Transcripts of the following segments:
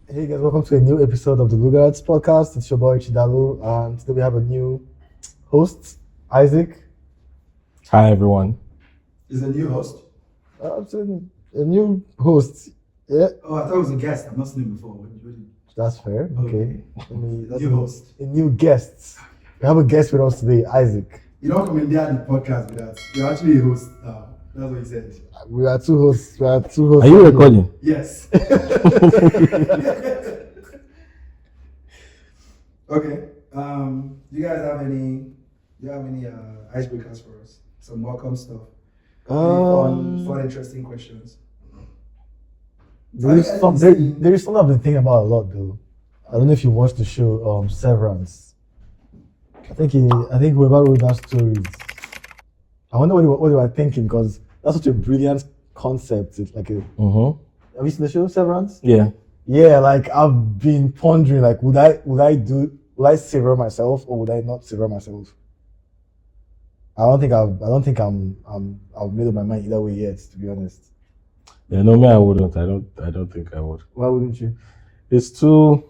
Hey guys, welcome to a new episode of the Lugards podcast. It's your boy Chidalu, and today we have a new host, Isaac. Hi everyone. Is a new host? I'm saying a new host. Yeah, Oh, I thought it was a guest. I've not seen him before. that's fair. Okay. New host. A new guest. We have a guest with us today, Isaac. You don't come in there and the podcast with us. You're actually a host now. That's what he said. We are two hosts. Are you recording? Yes. Okay. Do you guys have any? Do you have any icebreakers for us? Some welcome stuff. Fun, interesting questions. There is something I've been thinking about a lot though. I don't know if you watched the show Severance. I think whoever wrote that story, I wonder what they were thinking, because that's such a brilliant concept. It's like a. Have you seen the show Severance? Yeah. Yeah, like I've been pondering, like would I sever myself or would I not sever myself? I don't think I've made up my mind either way yet, to be honest. Yeah, no, me, I wouldn't. I don't think I would. Why wouldn't you? It's too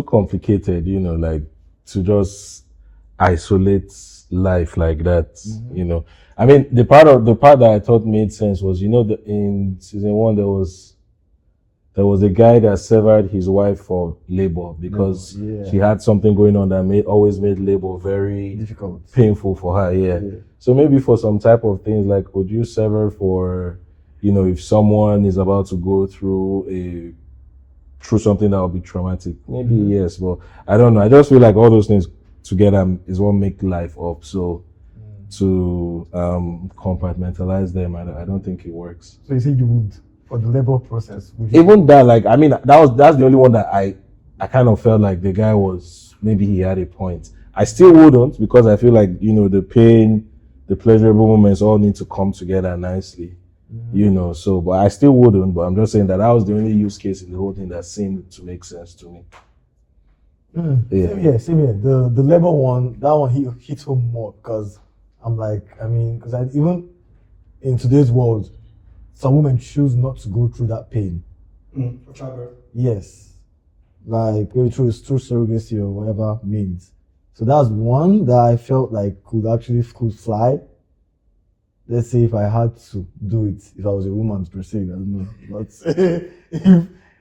complicated, like to just isolate life like that, I mean, the part that I thought made sense was, in season 1 there was a guy that severed his wife for labor because she had something going on that always made labor very Difficult, painful for her. Yeah. So maybe for some type of things, like, would you sever for, if someone is about to go through something that will be traumatic? Maybe yes, but I don't know. I just feel like all those things together is what make life up. So to compartmentalize them, I don't think it works. So you say you would, for the labor process, would you? Even that, like, I mean, that's the only one that I kind of felt like the guy was, maybe he had a point. I still wouldn't, because I feel like, the pain, the pleasurable moments all need to come together nicely, so, but I still wouldn't, but I'm just saying that was the only use case in the whole thing that seemed to make sense to me. Yeah. Same here. The labor one, that one hits home more, because I'm like, I mean, because even in today's world, some women choose not to go through that pain. For childbirth. Yes. Like maybe through surrogacy or whatever means. So that's one that I felt like could fly. Let's say if I had to do it, if I was a woman per se, I don't know. But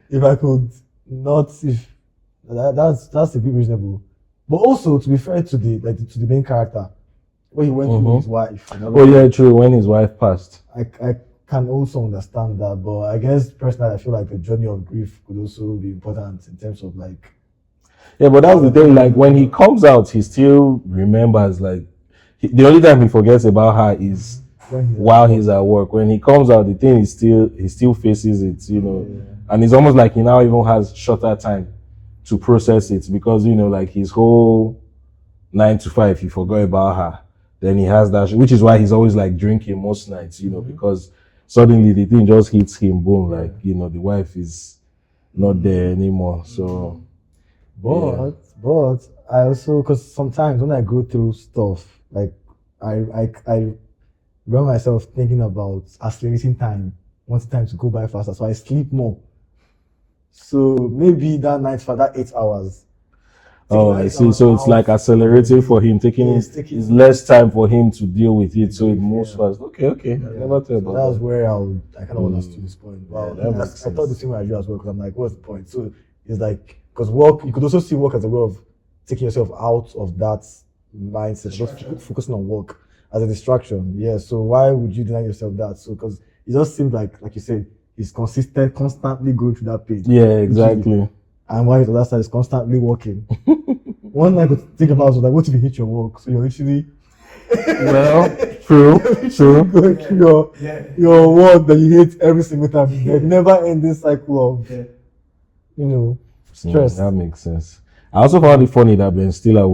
if I could not, if that's a bit reasonable. But also, to be fair to the main character, when he went through his wife. Oh yeah, true. When his wife passed. I can also understand that, but I guess personally I feel like the journey of grief could also be important in terms of like. Yeah, but that's the thing. Like when he comes out, he still remembers. Like the only time he forgets about her is while he's at work. When he comes out, the thing is he still faces it, and it's almost like he now even has shorter time to process it, because like his whole 9 to 5 he forgot about her. Then he has that, which is why he's always like drinking most nights, because suddenly the thing just hits him, boom, like, the wife is not there anymore. So, but I also, because sometimes when I go through stuff, like I run myself thinking about accelerating time, wanting time to go by faster, so I sleep more. So maybe that night for that 8 hours. Oh, I see. So it's like accelerating for him, it's less time for him to deal with it, so it moves fast. Okay. I never thought about that. That's where I kind of want us to this point. Wow, that I thought the same way I do as well, because I'm like, what's the point? So it's like, because work, you could also see work as a way of taking yourself out of that mindset, just focusing on work as a distraction. Yeah. So why would you deny yourself that? So because it just seems like you said, he's constantly going through that pain. Yeah, exactly. And while the other side is constantly working. One thing I could think about was like, what if you hit your work? So you're literally true. Going through your work that you hate every single time. There's never ending cycle of stress. That makes sense. I also found it funny that Ben Stiller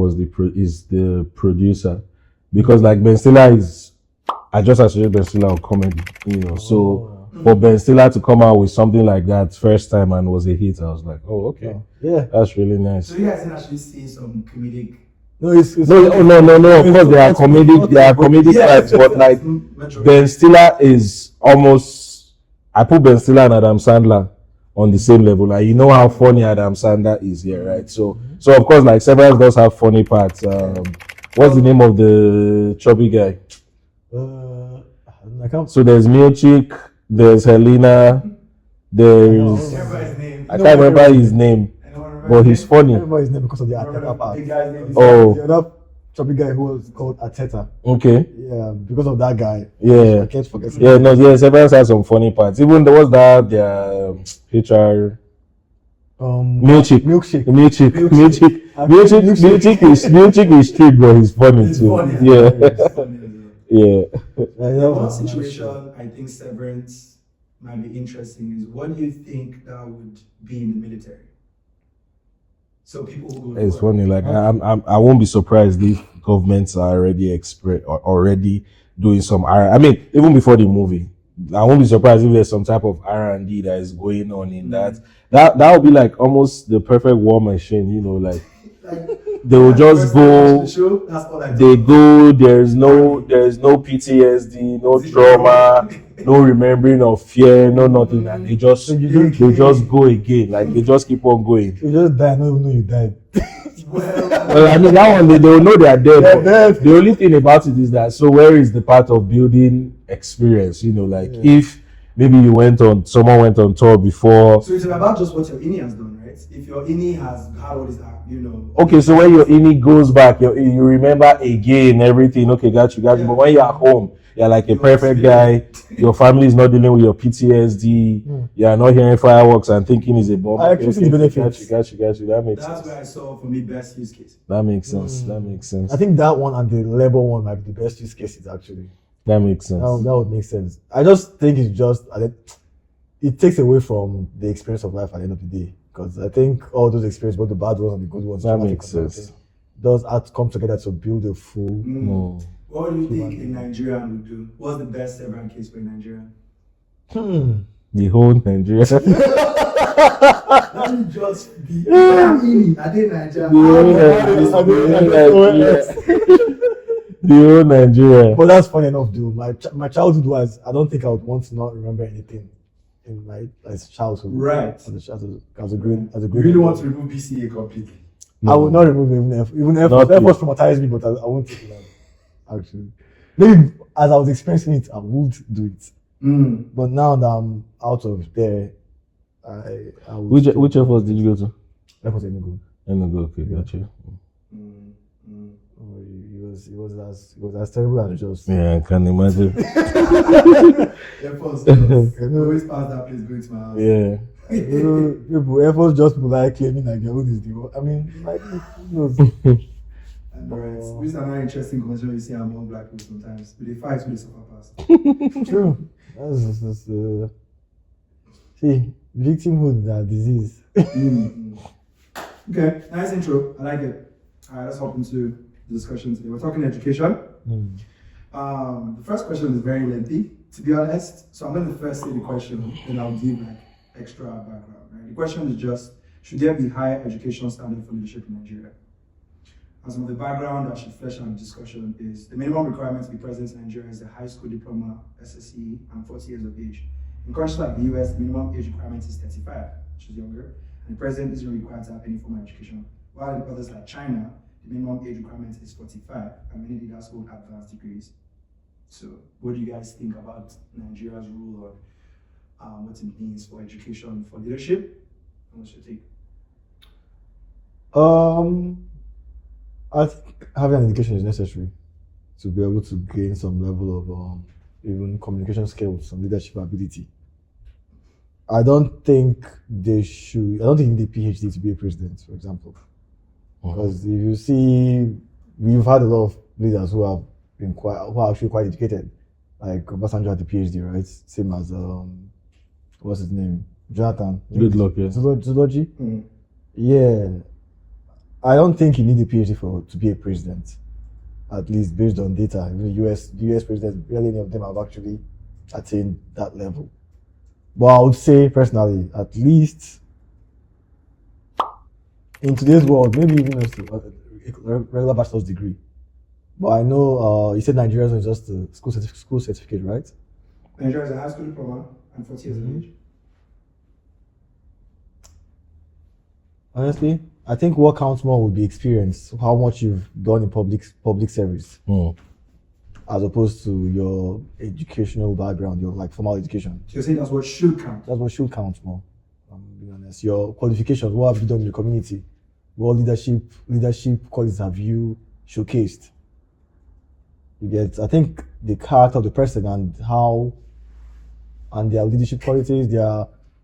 is the producer, because like Ben Stiller I just associate Ben Stiller with comedy, so. For Ben Stiller to come out with something like that first time and was a hit, I was like, oh, okay. Yeah. That's really nice. So you guys didn't actually see some comedic No, it's no. Of course, there are comedic types, but like Ben Stiller is almost. I put Ben Stiller and Adam Sandler on the same level. Like, you know how funny Adam Sandler is here, right? So of course, like, Severance does have funny parts. What's the name of the chubby guy? I can't. So there's Milchik, there's Helena, there's I can't remember his name, but he's I funny. remember his name because of the Ateta part. Big guy's name is Oh, The other chubby guy who was called Ateta. okay. Yeah, because of that guy. Yeah. I can't forget. Yeah, no, yeah, Severance has some funny parts. Even there was that their HR Milchik is strict, but he's funny It's too. funny. Yeah, It's funny. yeah. One situation I think Severance might be interesting is, what do you think that would be in the military? So people who It's funny. Like, I won't be surprised if governments are already doing some I mean, even before the movie, I won't be surprised if there's some type of R&D that is going on in that. That would be like almost the perfect war machine, you know, like they will just go. They go. There's no PTSD, no trauma, no remembering of fear, no nothing, and they just go again. Like, they just keep on going. You just die, I don't even know you died. Well, I mean, that one they will know they are dead. But the only thing about it is that, so where is the part of building experience? You know, like, if maybe someone went on tour before. So it's about just what your INI has done, right? If your INI has had all this, Okay, so when your INI goes back, you remember again everything. Okay, got you. But when you're at home, you're like a perfect guy. Your family is not dealing with your PTSD. You're not hearing fireworks and thinking it's a bomb. I actually see the benefits. Got you. That makes That's sense. where I saw, for me, best use case. That makes sense. I think that one and the labor one might be the best use cases, actually. That makes sense. That would make sense. I just think it takes away from the experience of life at the end of the day. Because I think all those experiences, both the bad ones and the good ones, That makes sense. Does come together to build a full. What do you think a Nigerian would do? What's the best Severance case for a Nigerian? The whole Nigeria. Let me just be INI. I think Nigerian. The whole Nigeria. But that's funny enough, dude. My childhood was, I don't think I would want to not remember anything in my childhood. Right. As a green. You really want to remove BCA completely? I would not remove even Air Force traumatized me, but I won't take it out. Actually, maybe as I was experiencing it, I would do it. But now that I'm out of there, I would. Which Air Force did you go to? Air Force Enugu. Okay, got you. It was as terrible as just. Yeah, I can imagine. Air Force always pass that place going to my house. Yeah. Air Force just people like claiming like their own is the one. I mean, like, who knows? Which is another interesting conversation you see among black people sometimes. But they fight with the suffer pass. True. That's just see, victimhood is a disease. Okay, nice intro. I like it. Alright, let's hop into the discussion today. We're talking education. The first question is very lengthy, to be honest. So I'm going to first say the question, then I'll give like extra background. Right? The question is just, should there be higher educational standard for leadership in Nigeria? And some of the background that should flesh out the discussion is the minimum requirement to be president in Nigeria is a high school diploma, SSE, and 40 years of age. In countries like the US, the minimum age requirement is 35, which is younger, and the president isn't required to have any formal education. While in others like China, the minimum age requirement is 45, and many leaders hold advanced degrees. So, what do you guys think about Nigeria's rule on what it means for education for leadership? What's your take? I think having an education is necessary to be able to gain some level of even communication skills, some leadership ability. I don't think you need a PhD to be a president, for example. Because if you see, we've had a lot of leaders who are actually quite educated. Like Obasanjo had a PhD, right? Same as what's his name? Jonathan. Good luck, yeah. Zoology? Yeah. I don't think you need a PhD to be a president. At least based on data. Even the US presidents, barely any of them have actually attained that level. But I would say personally, at least in today's world, maybe even a regular bachelor's degree. But I know you said Nigeria is just a school certificate, right? Nigeria is a high school diploma and 40 years of age. Honestly, I think what counts more would be experience, how much you've done in public service, as opposed to your educational background, your like formal education. So you're saying that's what should count. That's what should count more. I'm being honest. Your qualifications, what have you done in the community? What leadership qualities have you showcased? You get, I think the character of the person and their leadership qualities,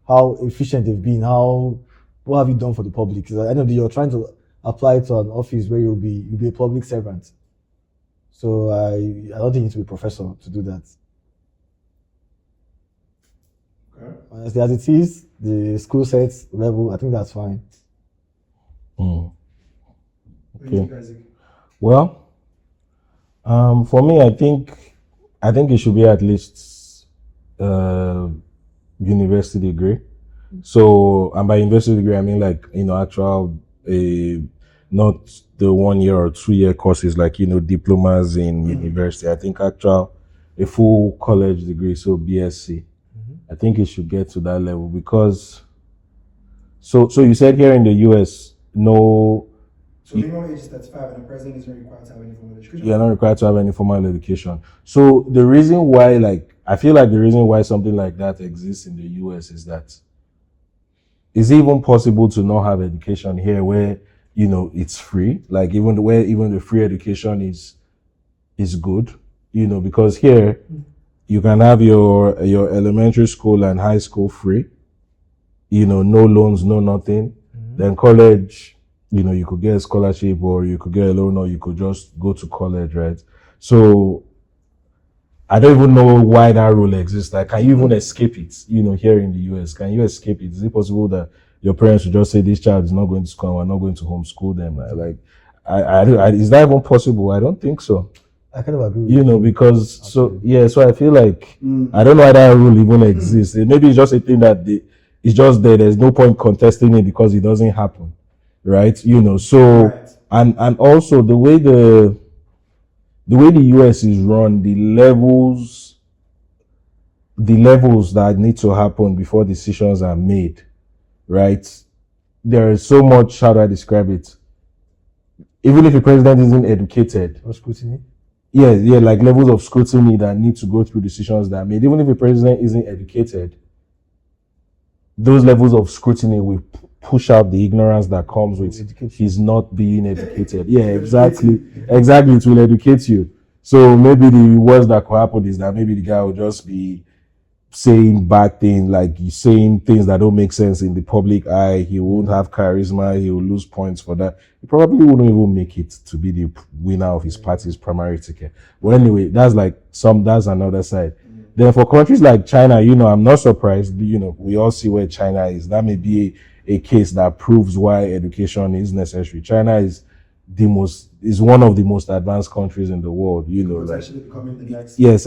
how efficient they've been, what have you done for the public? Because at the end of the day, you're trying to apply to an office where you'll be a public servant. So I don't think you need to be a professor to do that. Okay. Honestly, as it is, the school set level, I think that's fine. What do you think, Isaac? Well, for me, I think it should be at least university degree. So, and by university degree, I mean like actual not the 1 year or 2 year courses like diplomas in university. I think actual a full college degree, so BSc. I think it should get to that level because. So you said here in the US, no. So minimum age is 35 and the president isn't required to have any formal education? You're not required to have any formal education. So the reason why, I feel like the reason why something like that exists in the US is that is it even possible to not have education here where, it's free? Like even the free education is good, because here you can have your elementary school and high school free, no loans, no nothing. Then college, you could get a scholarship or you could get a loan or you could just go to college, right? So I don't even know why that rule exists. Like, can you even escape it, here in the US? Can you escape it? Is it possible that your parents would just say this child is not going to school and we're not going to homeschool them? Is that even possible? I don't think so. I kind of agree. Because so I feel like I don't know why that rule even exists. Maybe it's just a thing that it's just there. There's no point contesting it because it doesn't happen, right? So Right. and also the way the US is run, the levels that need to happen before decisions are made, right? There is so much, how do I describe it? Even if the president isn't educated, Or scrutiny. yeah, like levels of scrutiny that need to go through decisions that are made. Even if the president isn't educated, those levels of scrutiny will push out the ignorance that comes with his not being educated. Yeah, exactly. Exactly, it will educate you. So maybe the worst that could happen is that maybe the guy will just be saying bad things, like he's saying things that don't make sense in the public eye. He won't have charisma. He will lose points for that. He probably wouldn't even make it to be the winner of his party's primary ticket. But anyway, that's another side. Then for countries like China, I'm not surprised. We all see where China is. That may be a case that proves why education is necessary. China is one of the most advanced countries in the world. It's actually becoming the next. Yes,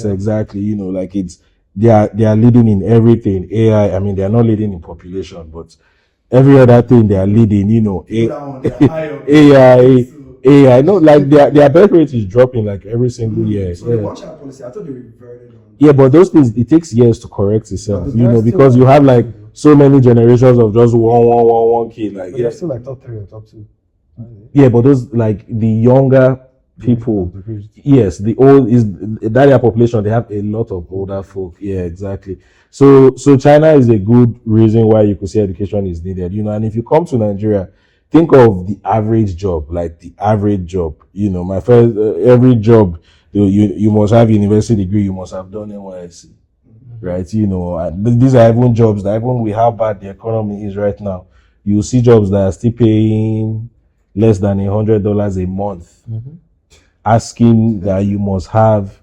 exactly. Like they are leading in everything. AI, I mean, they are not leading in population, but every other thing they are leading, AI. No, like their birth rate is dropping like every single year. So the one-child policy, I thought they reverted on. Yeah, but those things, it takes years to correct itself, because you have like so many generations of just one kid. Like, But they're still like top 3 or top 2. yeah, but those like the younger people, yes, the old is that their population, they have a lot of older folk. Yeah, exactly. So China is a good reason why you could say education is needed, and if you come to Nigeria, think of the average job, like the average job, my first, every job, you must have university degree, you must have done NYSC, right? And these are even jobs that even with how bad the economy is right now, you see jobs that are still paying less than $100 a month, asking that you must have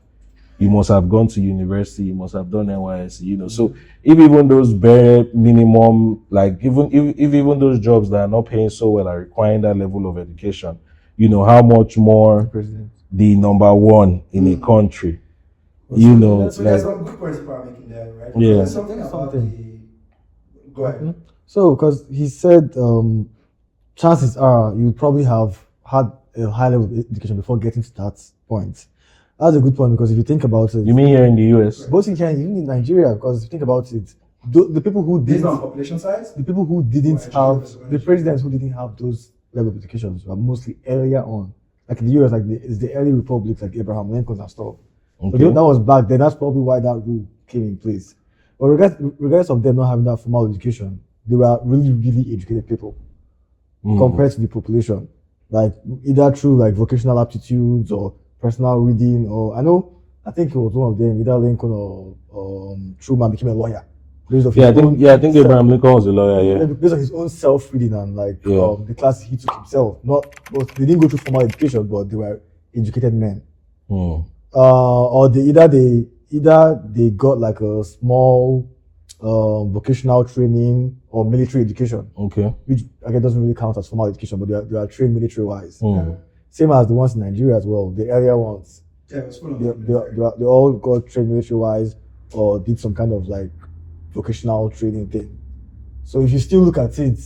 gone to university, you must have done NYSC, So if even those bare minimum, like if even those jobs that are not paying so well are requiring that level of education, how much more the number one in a country, So there's some good points people are making there, right? Yeah. There's something about Go ahead. So, because he said, chances are you probably have had a high level of education before getting to that point. That's a good point, because if you think about it, You mean here in the US? both in Kenya, even in Nigeria, because if you think about it, the people who Based didn't on population size? the people who didn't Or have education. the presidents who didn't have those level of educations were mostly earlier on. Like in the US, like it's the early republics like Abraham Lincoln and stuff. Okay. So that was back then. That's probably why that rule came in place. But regardless of them not having that formal education, they were really, really educated people compared to the population. Like either through like vocational aptitudes or personal reading, or I think it was one of them, either Lincoln or Truman became a lawyer. I think Abraham Lincoln was a lawyer. Yeah, because of his own self-reading and like Yeah. the class he took himself. But they didn't go through formal education, but they were educated men. Or either they got like a small vocational training or military education, Okay. which again doesn't really count as formal education, but they are trained military wise. Same as the ones in Nigeria as well, the earlier ones. Yeah, it was full of They all got trained military wise or did some kind of like vocational training thing. So if you still look at it,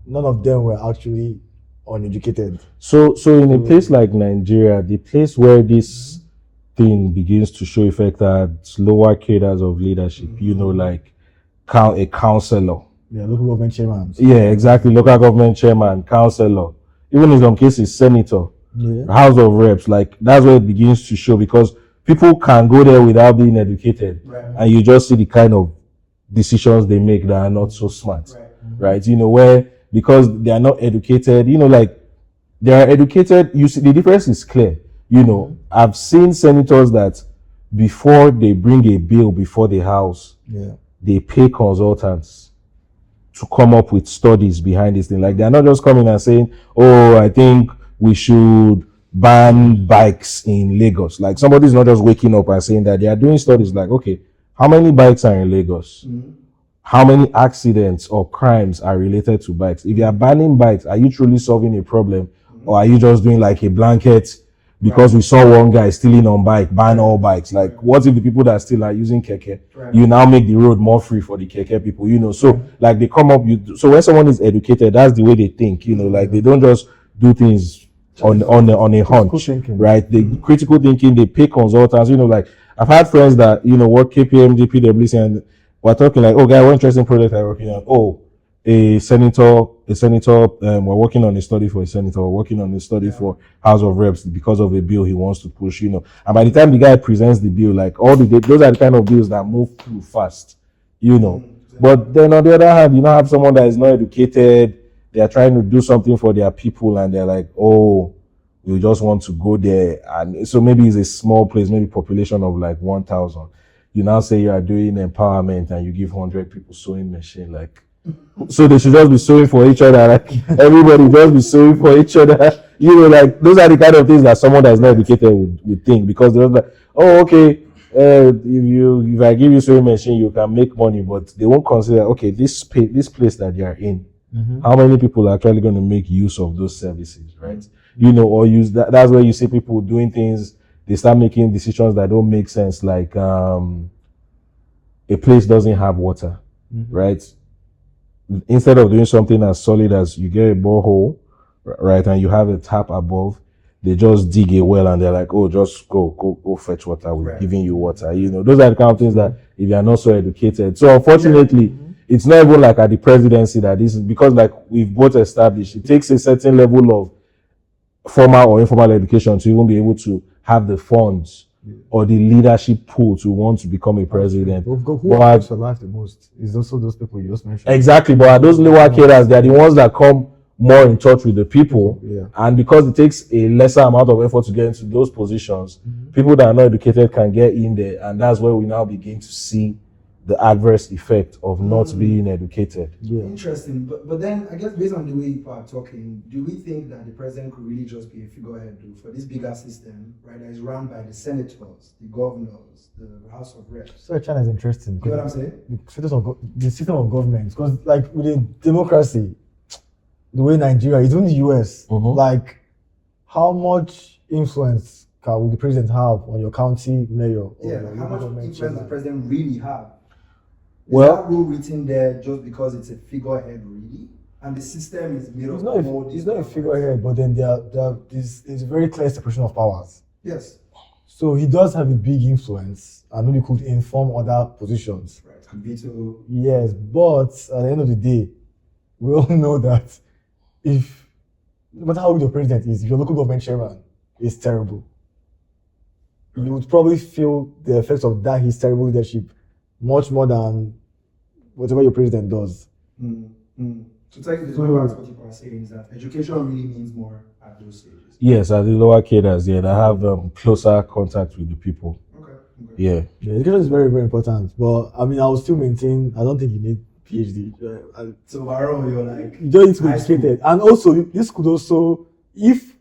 none of them were actually uneducated. So in a place like Nigeria, the place where this thing begins to show effect at lower cadres of leadership, like a councillor. Yeah, local government chairman. Yeah, exactly. Local government chairman, councillor, even in some cases, senator, House of Reps. Like that's where it begins to show, because people can go there without being educated, and you just see the kind of decisions they make that are not so smart, right? Where because they are not educated, like they are educated. You see, the difference is clear. I've seen senators that before they bring a bill before the House, they pay consultants to come up with studies behind this thing. Like they're not just coming and saying, "Oh, I think we should ban bikes in Lagos." Like somebody's not just waking up and saying that. They are doing studies like, okay, how many bikes are in Lagos? How many accidents or crimes are related to bikes? If you are banning bikes, are you truly solving a problem? Or are you just doing like a blanket because we saw one guy stealing on bike, ban all bikes? Like, what if the people that still are using keke, you now make the road more free for the keke people, So, like, they come up, so when someone is educated, that's the way they think, like, they don't just do things on a hunch, right? The critical thinking, they pay consultants, like, I've had friends that, work KPMG, PwC, and we're talking like, oh, guy, what interesting project are working on? Oh, a senator, we're working on a study for a senator, we're working on a study for House of Reps because of a bill he wants to push, And by the time the guy presents the bill, like those are the kind of bills that move through fast, But then on the other hand, have someone that is not educated, they are trying to do something for their people, and they're like, oh, we just want to go there. And so maybe it's a small place, maybe population of like 1,000. You now say you are doing empowerment and you give 100 people sewing machine, like, so they should just be sewing for each other, like everybody just be sewing for each other, like those are the kind of things that someone that is not educated would think, because they're like, oh, okay, if I give you sewing machine, you can make money, but they won't consider, okay, this place that you are in, how many people are actually going to make use of those services, right? Or use that. That's where you see people doing things, they start making decisions that don't make sense, like a place doesn't have water, right? Instead of doing something as solid as you get a borehole, right, and you have a tap above, they just dig a well and they're like, oh, just go fetch water. We're giving you water. Those are the kind of things that if you are not so educated. So unfortunately, it's not even like at the presidency that this is, because like we've both established, it takes a certain level of formal or informal education to even be able to have the funds or the leadership pool to want to become a president. Who has survived the most is also those people you just mentioned. Exactly, but those lower cadres, they are the ones that come more in touch with the people, and because it takes a lesser amount of effort to get into those positions, people that are not educated can get in there, and that's where we now begin to see the adverse effect of not being educated. Interesting, but then I guess based on the way you are talking, do we think that the president could really just be a figurehead for this bigger system, right, that is run by the senators, the governors, the House of Reps? So China is interesting. You know what I'm saying? The system of government, because like with a democracy, the way Nigeria is, even the US, like how much influence will the president have on your county mayor? How much influence does the president really have? Is Well, that rule written there just because it's a figurehead, really? And the system is made of all these. It's not a figurehead, but then there's a very clear separation of powers. Yes. So he does have a big influence and maybe could inform other positions. Right. And veto. Yes, but at the end of the day, we all know that if no matter how good your president is, if your local government chairman is terrible, you would probably feel the effects of that his terrible leadership much more than whatever your president does. So technically, what people are saying is that education really means more at those stages. Yes, at the lower cadres, yeah, that have closer contact with the people. Okay. Yeah. Education is very, very important. But I mean, I will still maintain, I don't think you need PhD. So overall, you're like, you don't need to be educated. And also, this could also, if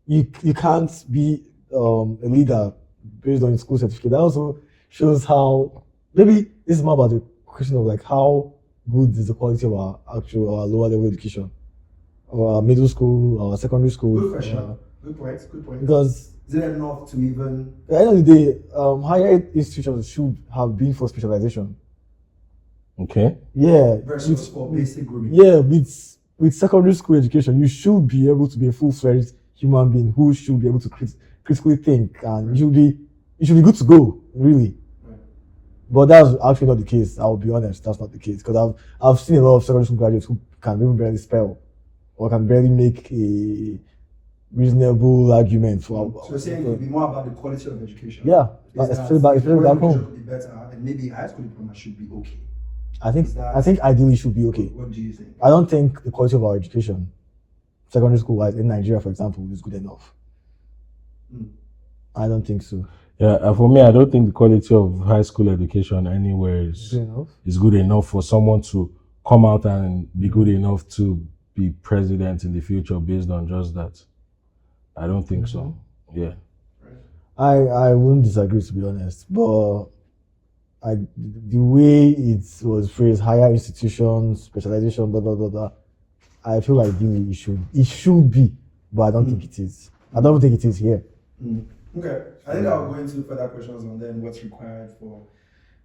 you can't be a leader based on your school certificate, that also shows how, maybe this is more about the question of like how good is the quality of our lower level education, our middle school, our secondary school. Good question. Good point. Because is it enough to even? At the end of the day, higher institutions should have been for specialization. Okay. Yeah. Versus for basic grooming. Yeah, with secondary school education, you should be able to be a full-fledged human being who should be able to critically think, and you should be good to go, really. But that's actually not the case. I'll be honest, that's not the case. Because I've seen a lot of secondary school graduates who can even barely spell or can barely make a reasonable argument for. So you're saying it would be more about the quality of education. Yeah, especially back home. Should be better, and maybe high school diploma should be okay. I think ideally it should be okay. What do you think? I don't think the quality of our education, secondary school wise, in Nigeria, for example, is good enough. I don't think so. Yeah, for me, I don't think the quality of high school education anywhere is good enough for someone to come out and be good enough to be president in the future based on just that. I don't think so. Yeah. I wouldn't disagree, to be honest, but the way it was phrased, higher institutions, specialization, blah blah blah blah, I feel like it should be, but I don't think it is. I don't think it is here. Okay, I think I'll go into further questions on then what's required for,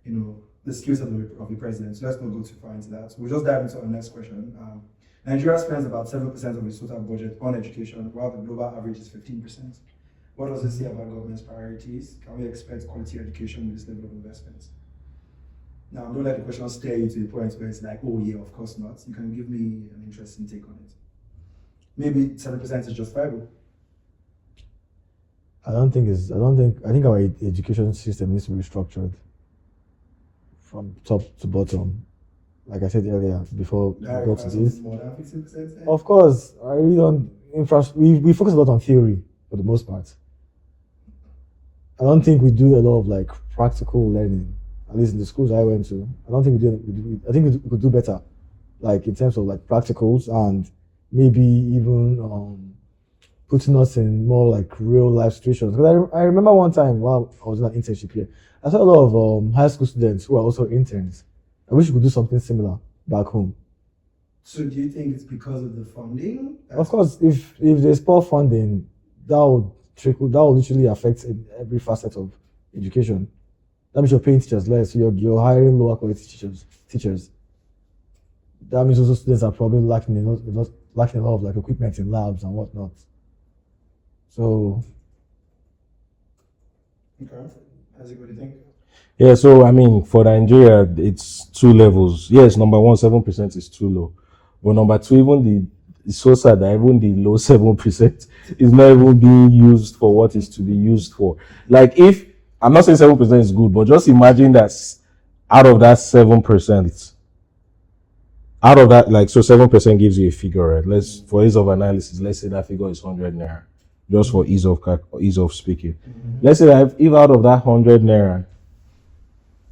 the skills of the president. So let's not go too far into that. We'll just dive into our next question. Nigeria spends about 7% of its total budget on education, while the global average is 15%. What does this say about government's priorities? Can we expect quality education with this level of investment? Now, don't let the question stare you to the point where it's like, oh yeah, of course not. You can give me an interesting take on it. Maybe 7% is justifiable. I think our education system needs to be restructured from top to bottom. Like I said earlier, before we got to this. More than 15%? Of course, I really don't. We focus a lot on theory for the most part. I don't think we do a lot of like practical learning. At least in the schools I went to, I don't think we do. I think we could do better, like in terms of like practicals and maybe even putting us in more like real life situations. Because I remember one time while I was in an internship here, I saw a lot of high school students who are also interns. I wish we could do something similar back home. So do you think it's because of the funding? Of course, if there's poor funding, that will literally affect every facet of education. That means you're paying teachers less, so you're hiring lower quality teachers. That means also students are probably lacking a lot of like equipment in labs and whatnot. So, okay, Isaac, what do you think? Yeah, so I mean, for Nigeria, it's two levels. Yes, number one, 7% is too low. But number two, even it's so sad that even the low 7% is not even being used for what is to be used for. Like I'm not saying 7% is good, but just imagine that out of that 7%, so 7% gives you a figure, right? For ease of analysis, let's say that figure is 100 naira, just for ease of speaking. Let's say that if out of that 100 naira,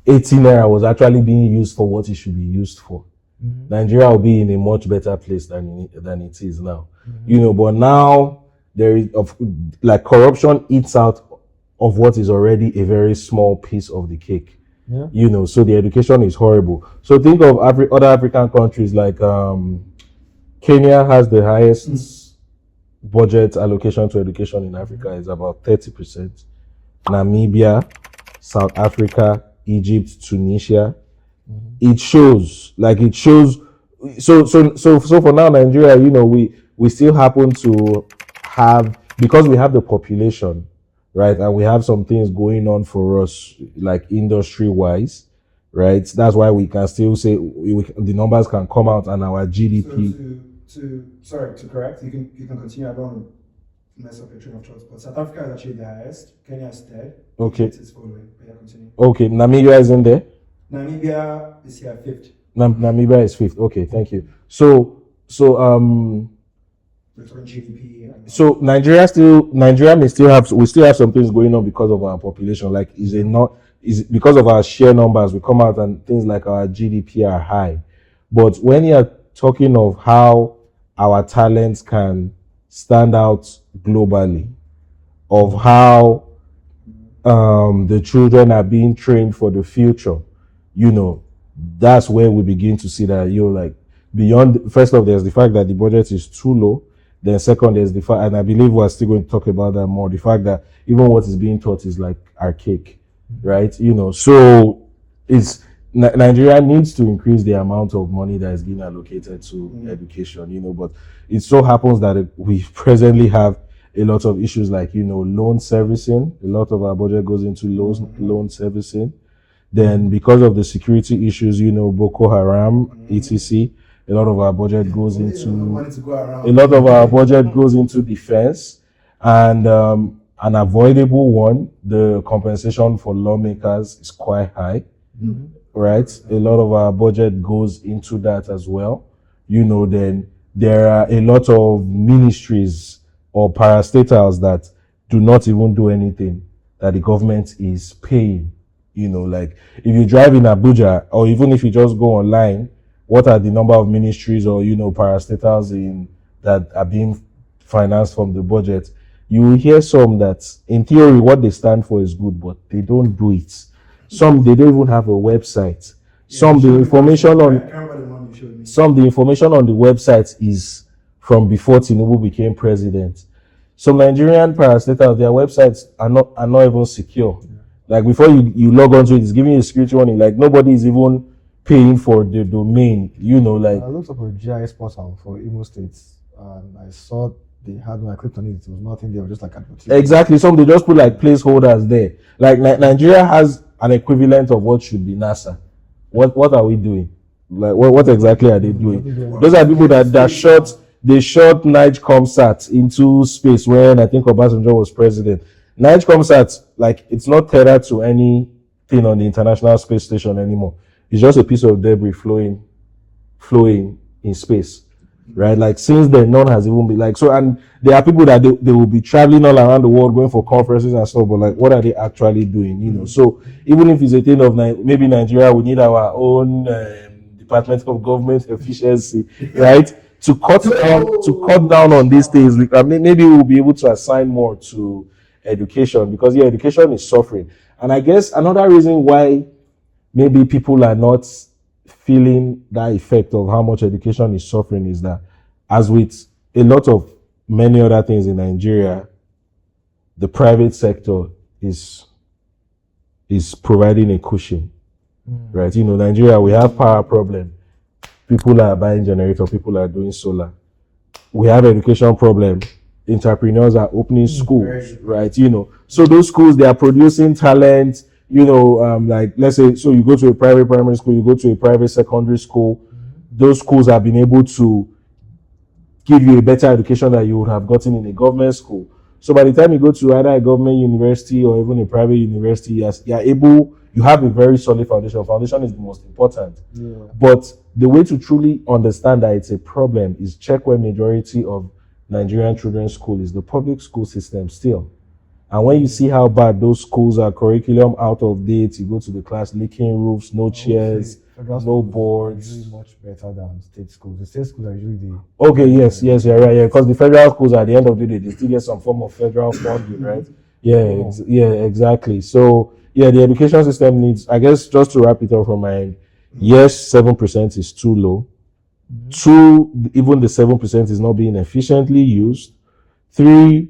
80 naira was actually being used for what it should be used for, Nigeria will be in a much better place than it is now. But now there is corruption eats out of what is already a very small piece of the cake. Yeah. So the education is horrible. So think of other African countries like Kenya has the highest budget allocation to education in Africa, is about 30%. Namibia, South Africa, Egypt, Tunisia. It shows. So for now, Nigeria, we still happen to have, because we have the population, right? And we have some things going on for us, like industry-wise, right? That's why we can still say the numbers can come out and our GDP. Sorry to correct, you can continue. I don't want to mess up your train of thought, but South Africa is actually the highest. Kenya is third. Okay. Egypt is following. But yeah, continue. Okay, Namibia is in there. Namibia is here fifth. Namibia is fifth. Okay, thank you. So We're talking GDP. So Nigeria may still have some things going on because of our population. Like is because of our sheer numbers, we come out and things like our GDP are high. But when you're talking of how our talents can stand out globally, of how the children are being trained for the future, that's where we begin to see that like beyond. First off, there's the fact that the budget is too low. Then second, there's the fact, and I believe we're still going to talk about that more, the fact that even what is being taught is like archaic, right? So Nigeria needs to increase the amount of money that is being allocated to education, but it so happens that we presently have a lot of issues like, loan servicing. A lot of our budget goes into loan servicing. Then because of the security issues, Boko Haram, etc., a lot of our budget goes into defense, and an avoidable one, the compensation for lawmakers is quite high, right? A lot of our budget goes into that as well. Then there are a lot of ministries or parastatals that do not even do anything that the government is paying. Like if you drive in Abuja, or even if you just go online, what are the number of ministries or parastatals that are being financed from the budget? You will hear some that in theory what they stand for is good, but they don't do it. Some they don't even have a website. Some the information on the website is from before Tinubu became president. Some Nigerian parastatals, their websites are not even secure. Like before you log onto it, it's giving you a security warning. Like nobody is even paying for the domain, like. I looked up a GIS portal for Imo State, and I saw they had when I clicked on it, it was nothing there, just like advertising. Exactly. Some they just put like placeholders there. Like Nigeria has an equivalent of what should be NASA. What are we doing? Like what exactly are they doing? Those are people that shot NIGCOMSAT into space when I think Obasanjo was president. NIGCOMSAT, like, it's not tethered to anything on the International Space Station anymore. It's just a piece of debris flowing in space, right? Like since then, none has even been like so. And there are people that they will be traveling all around the world, going for conferences and stuff. But like, what are they actually doing? So even if it's a thing of maybe Nigeria, we need our own Department of Government Efficiency, right? To cut down on these things. Maybe we'll be able to assign more to education, because education is suffering. And I guess another reason why maybe people are not feeling that effect of how much education is suffering is that, as with a lot of many other things in Nigeria, the private sector is providing a cushion, right? Nigeria, we have power problem. People are buying generator. People are doing solar. We have education problem. Entrepreneurs are opening schools, right? So those schools, they are producing talent. Like let's say, so you go to a private primary school, you go to a private secondary school. Those schools have been able to give you a better education than you would have gotten in a government school. So by the time you go to either a government university or even a private university, you have a very solid foundation. Foundation is the most important. Yeah. But the way to truly understand that it's a problem is check where majority of Nigerian children's school is the public school system still. And when you see how bad those schools are, curriculum out of date, you go to the class, leaking roofs, no chairs, no boards. Usually much better than state schools. The state schools are usually the... Okay, yes, you're right. Yeah, because the federal schools, at the end of the day, they still get some form of federal funding, right? Exactly. So, the education system needs, I guess, just to wrap it up from my end, yes, 7% is too low. 2, even the 7% is not being efficiently used. 3,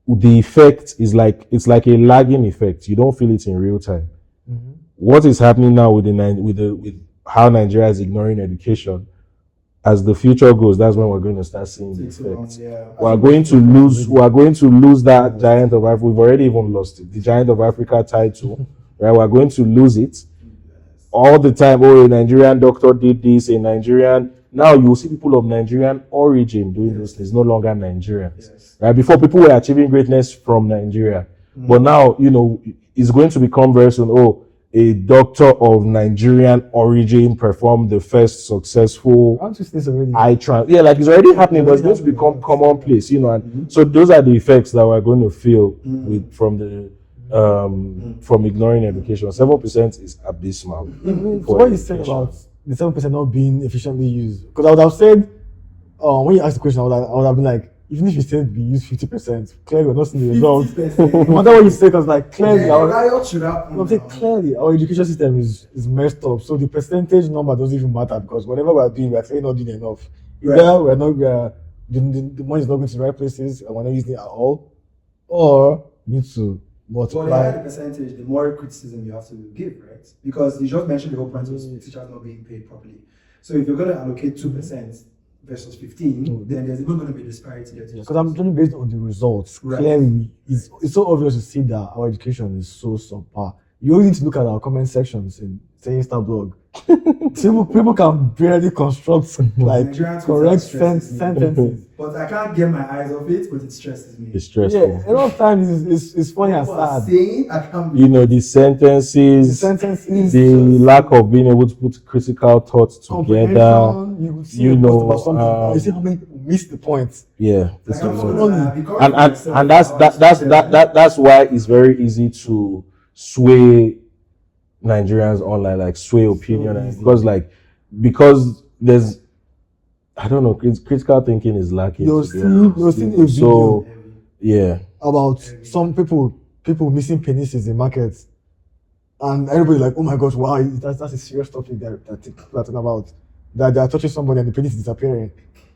the effect is it's like a lagging effect. You don't feel it in real time. What is happening now with how Nigeria is ignoring education? as the future goes, that's when we're going to start seeing the effects. Yeah. We are going to lose that giant of Africa. We've already even lost it. The giant of Africa title, right? We're going to lose it all the time. Oh, a Nigerian doctor did this, a Nigerian. Now you will see people of Nigerian origin doing those things, no longer Nigerians. Yes. Right? Before, people were achieving greatness from Nigeria. But now, it's going to become very soon, a doctor of Nigerian origin performed the first successful Aren't you saying this already? eye trans. Yeah, like it's already happening, but it's going to become commonplace, and so those are the effects that we're going to feel from ignoring education. 7% is abysmal. So what you said about the 7% not being efficiently used? Because I would have said, when you asked the question, I would have been like, even if you said we use 50%, clearly we're not seeing the results. 50%. No matter what you say, because like clearly, Riot should happen. I'm saying clearly our education system is messed up. So the percentage number doesn't even matter, because whatever we're doing, we're clearly not doing enough. Either the money is not going to the right places and we're not using it at all, or we need to But the multiply. higher the percentage, the more criticism you have to give, right? Because you just mentioned the whole point of teachers not being paid properly. So if you're going to allocate 2% versus 15, then there's even going to be disparity there. Because I'm trying based on the results. Right. Clearly, it's so obvious to see that our education is so subpar. You only need to look at our comment sections in say Insta blog. People can barely construct like Nigerian Twitter correct stresses me. sentences. But I can't get my eyes off it, but it stresses me. It's stressful. Yeah, a lot of times it's funny and People are sad. saying I can't be. The sentences, The sentences, the lack of being able to put critical thoughts together. comprehension, you see you a post know, about something, you see how many people miss the point. Yeah, Like, it's I'm a so lot. tired. Because and that's why it's very easy to sway Nigerians online, like sway opinion, and because there's, I don't know, critical thinking is lacking. You'll to be see honest. a video So yeah, about some people missing penises in markets, and everybody like, oh my gosh, wow, that's a serious topic that people are talking about, that they are touching somebody and the penis is disappearing.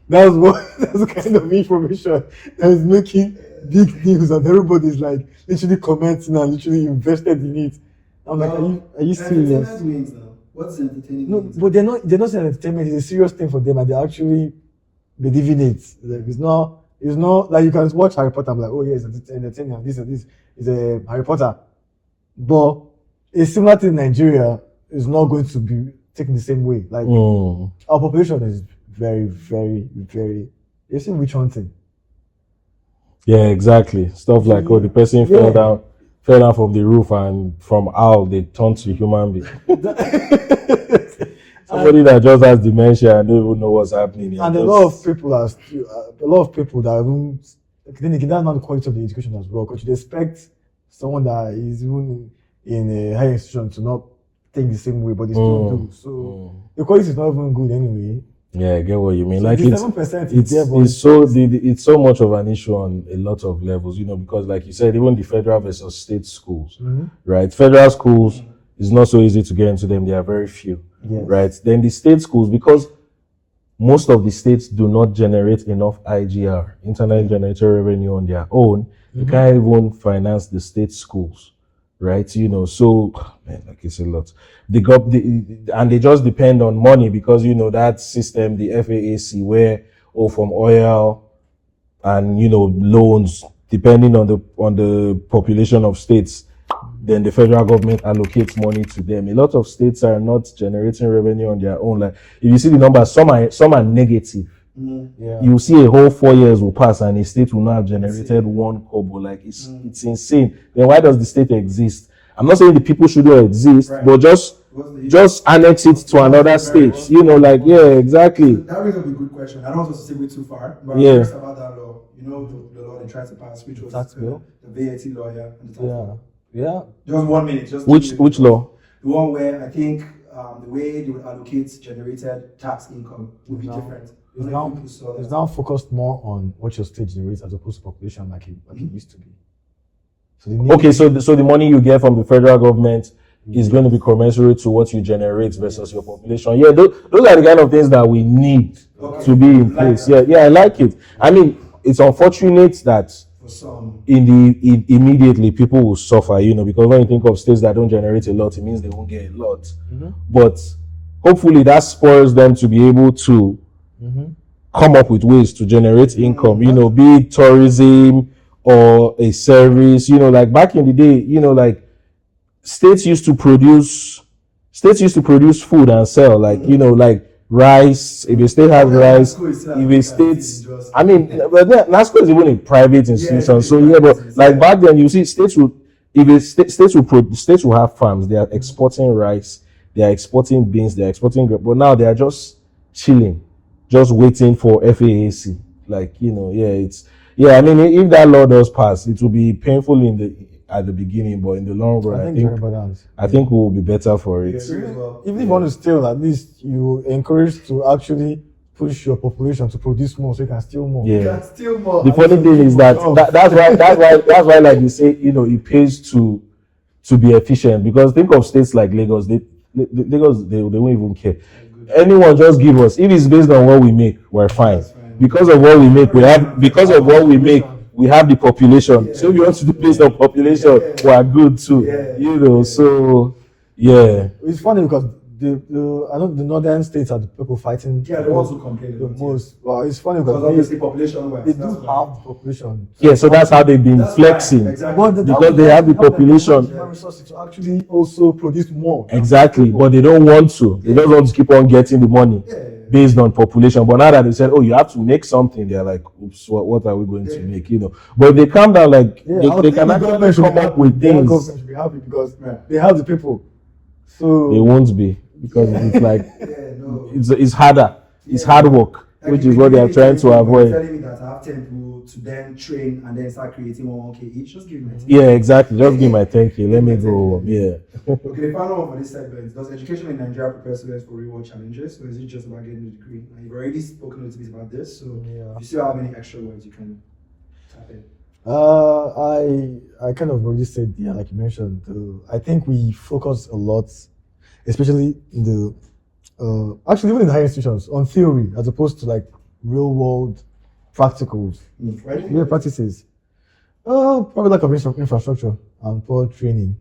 That's the kind of information that is making big news, and everybody's like literally commenting and literally invested in it. I'm like, are you serious? Entertainment means now. What's entertaining? No, means? but they're not saying entertainment. It's a serious thing for them, and they're actually believing it. Like, it's not like you can watch Harry Potter. I'm like, oh yeah, it's entertaining, and this is a Harry Potter. But a similar thing in Nigeria is not going to be taken the same way. Like our population is very, very, very. You see witch hunting. yeah, exactly. Stuff like the person fell down from the roof, and from owl they turned to human being. Somebody that just has dementia and don't even know what's happening. And a lot of people that even, then again, that's not the quality of the education as well, because you expect someone that is even in a higher institution to not think the same way, but they still do. So the quality is not even good anyway. Yeah, I get what you mean. So Like the 7% is there, but it's so much of an issue on a lot of levels, because like you said, even the federal versus state schools, right? Federal schools is not so easy to get into them. They are very few, right? Then the state schools, because most of the states do not generate enough IGR, internet generated revenue on their own. You can't even finance the state schools, right? So man, like it's a lot. And they just depend on money, because that system, the FAAC, where from oil and loans, depending on the population of states, then the federal government allocates money to them. A lot of states are not generating revenue on their own. Like if you see the numbers, some are negative. You see a whole 4 years will pass and a state will not have generated one kobo. Like it's insane. Then why does the state exist? I'm not saying the people shouldn't exist, but just annex it to another state. Exactly. So that brings up a good question. I don't want us to segue too far, but I'm Yeah. curious about that law. The law they tried to pass, which was Tax bill? the VAT lawyer and the tax bill. Yeah. Just 1 minute. Just Which law? The one where I think the way they would allocate generated tax income would be different. I don't know if people saw that. It's now focused more on what your state generates as opposed to population, like it used to be. So So the money you get from the federal government is going to be commensurate to what you generate versus your population. Yeah, those are the kind of things that we need to be in place. Yeah, I like it. I mean, it's unfortunate that For some. immediately people will suffer, because when you think of states that don't generate a lot, it means they won't get a lot. But hopefully that spurs them to be able to come up with ways to generate income, be it tourism or a service, like back in the day, like states used to produce food and sell, like, like rice. If a state has rice, if a state, I mean, but NASCO is even a private institution. So yeah, but like back then, you see, states will have farms. They are exporting rice, they are exporting beans, they are exporting grape. But now they are just chilling, just waiting for FAAC. Like, I mean, if that law does pass, it will be painful at the beginning, but in the long run, I think we'll be better for it. Even if you want to steal, at least you encourage to actually push your population to produce more, so you can steal more. Yeah. The funny thing is that's why, like you say, it pays to be efficient, because think of states like Lagos. Lagos, they won't even care. Anyone just give us. If it's based on what we make, we're fine. Because of what we make, we have the population. So if you want to do based on population, we're good too. So yeah. It's funny because I know the northern states are the people fighting. Yeah, they also complain the most. Well, it's funny because obviously population they do have the population. Yeah, so that's how they've been flexing. Right, exactly. Because they have the population. Resources to actually also produce more. Exactly, but they don't want to. They don't want to keep on getting the money based on population. But now that they said, oh, you have to make something, they're like, oops, what are we going to make? But if they calm down, like they can actually come up with things. The government should be happy because they have the people. So they won't be, because it's like it's harder. It's hard work, which is what they are trying to avoid. Telling me that I have 10 people to then train and then start creating 1K each. Just give me 10K. Yeah, exactly. Just give my 10K. Let me go. Yeah. Okay, the final one for this segment. Does education in Nigeria prepare students for real world challenges, or is it just about getting a degree? And you've already spoken a little bit about this, so if you still have any extra words, you can tap in. I kind of already said, like you mentioned, I think we focus a lot, especially in the, actually even in the higher institutions, on theory as opposed to like real world practicals, real practices. Probably lack of infrastructure and poor training.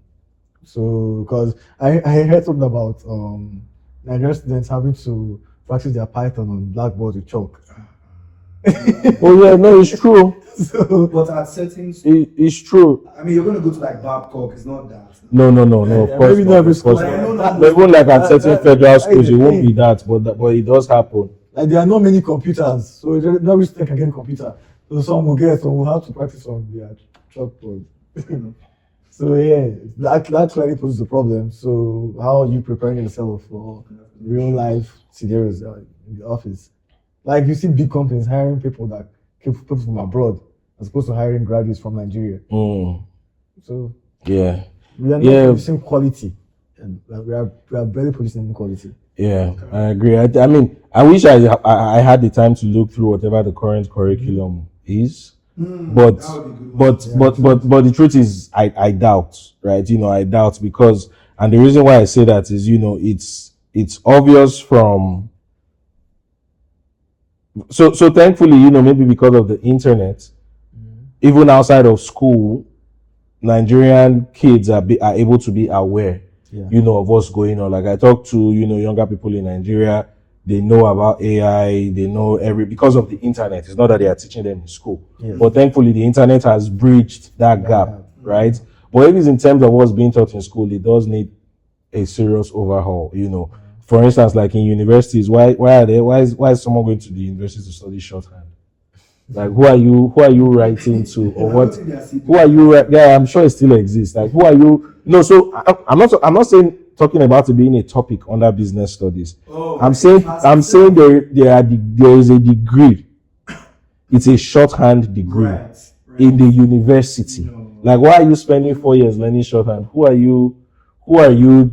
So, because I heard something about Nigerian students having to practice their Python on blackboard with chalk. Oh yeah, no, it's true. But at settings, it's true. I mean, you're going to go to like Babcock, it's not that. No, of course. Maybe not every school. But even like at certain federal schools, it won't be that, but it does happen. Like there are not many computers, so not every student can get a computer. So some will have to practice on their chalkboard. So yeah, that clearly poses the problem. So how are you preparing yourself for real life scenarios in the office? Like you see big companies hiring people from abroad as opposed to hiring graduates from Nigeria. So yeah, we are not producing quality, and we are barely producing quality. Yeah, I agree. I mean, I wish I had the time to look through whatever the current curriculum is. But the truth is, I doubt, right? I doubt, because, and the reason why I say that is, it's obvious from. So thankfully, maybe because of the internet, even outside of school, Nigerian kids are able to be aware, of what's going on. Like I talk to, younger people in Nigeria. They know about AI, they know because of the internet. It's not that they are teaching them in school. But thankfully, the internet has bridged that gap, right? But if it's in terms of what's being taught in school, it does need a serious overhaul, For instance, like in universities, why is someone going to the university to study shorthand? Like, who are you writing to, or what? Who are you? Yeah, I'm sure it still exists. Like, who are you? No, so I'm not saying talking about it being a topic under business studies. I'm saying there is a degree. It's a shorthand degree in the university. Like, why are you spending 4 years learning shorthand? Who are you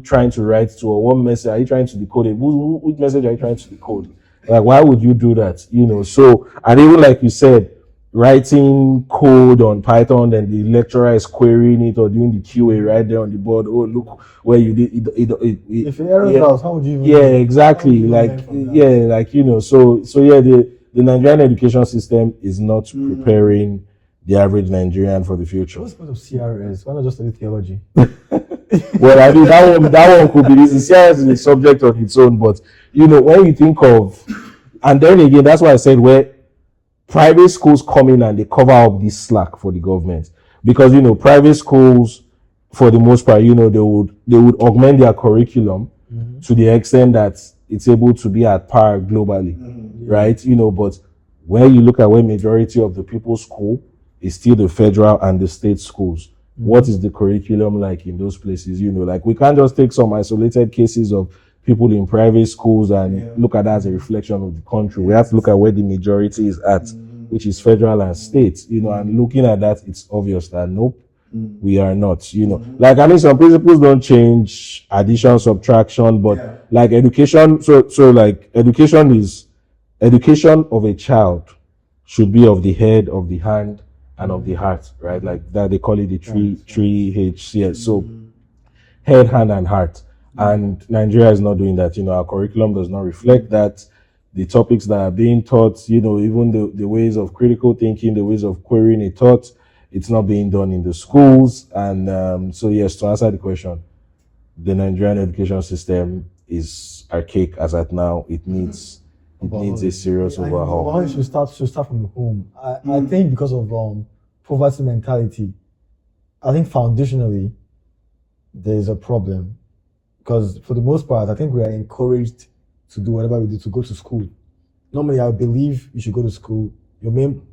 trying to write to, or what message are you trying to decode? Which message are you trying to decode? Like, why would you do that? So, and even like you said, writing code on Python, and the lecturer is querying it or doing the QA right there on the board. Oh, look where you did it. If an error comes, how would you? Exactly. Like, So the Nigerian education system is not preparing the average Nigerian for the future. What's the point of CRS? Why not just study theology? Well, I mean, that one could be this. CRS is a subject on its own, but when you think of, And then again, that's why I said where private schools come in and they cover up this slack for the government. Because, private schools, for the most part, they would augment their curriculum to the extent that it's able to be at par globally, right? But when you look at where majority of the people's school is still the federal and the state schools, what is the curriculum like in those places? Like we can't just take some isolated cases of people in private schools and look at that as a reflection of the country. We have to look at where the majority is at, which is federal and state, and looking at that, it's obvious that nope, we are not, Like, I mean, some principles don't change, addition, subtraction, but like education, so like education of a child should be of the head, of the hand, and of the heart, right? Like that, they call it the three HCS. So head, hand, and heart. And Nigeria is not doing that. Our curriculum does not reflect that. The topics that are being taught, even the ways of critical thinking, the ways of querying a thought, it's not being done in the schools. And so yes, to answer the question, the Nigerian education system is archaic as at now. It needs a serious overhaul. One should start from home. I think because of poverty mentality, I think foundationally there is a problem. Because for the most part, I think we are encouraged to do whatever we do, to go to school. Normally, I believe you should go to school. The main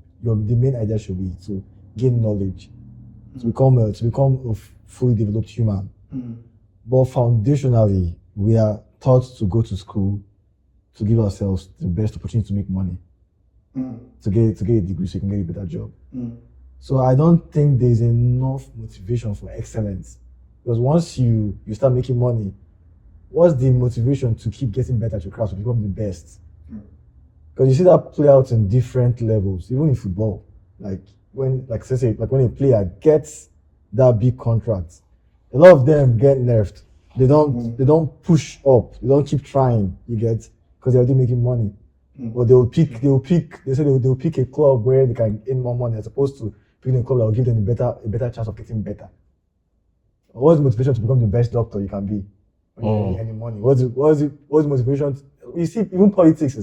idea should be to gain knowledge, to become a fully developed human. But foundationally, we are taught to go to school to give ourselves the best opportunity to make money, to get a degree so you can get a better job. So I don't think there's enough motivation for excellence. Because once you start making money, what's the motivation to keep getting better at your craft, to become the best? Because you see that play out in different levels, even in football. When a player gets that big contract, a lot of them get nerfed. They don't push up. They don't keep trying. You get, because they're already making money. But they'll pick a club where they can earn more money as opposed to picking a club that will give them a better chance of getting better. What's the motivation to become the best doctor you can be when you earn any money? What's the motivation? You see, even politics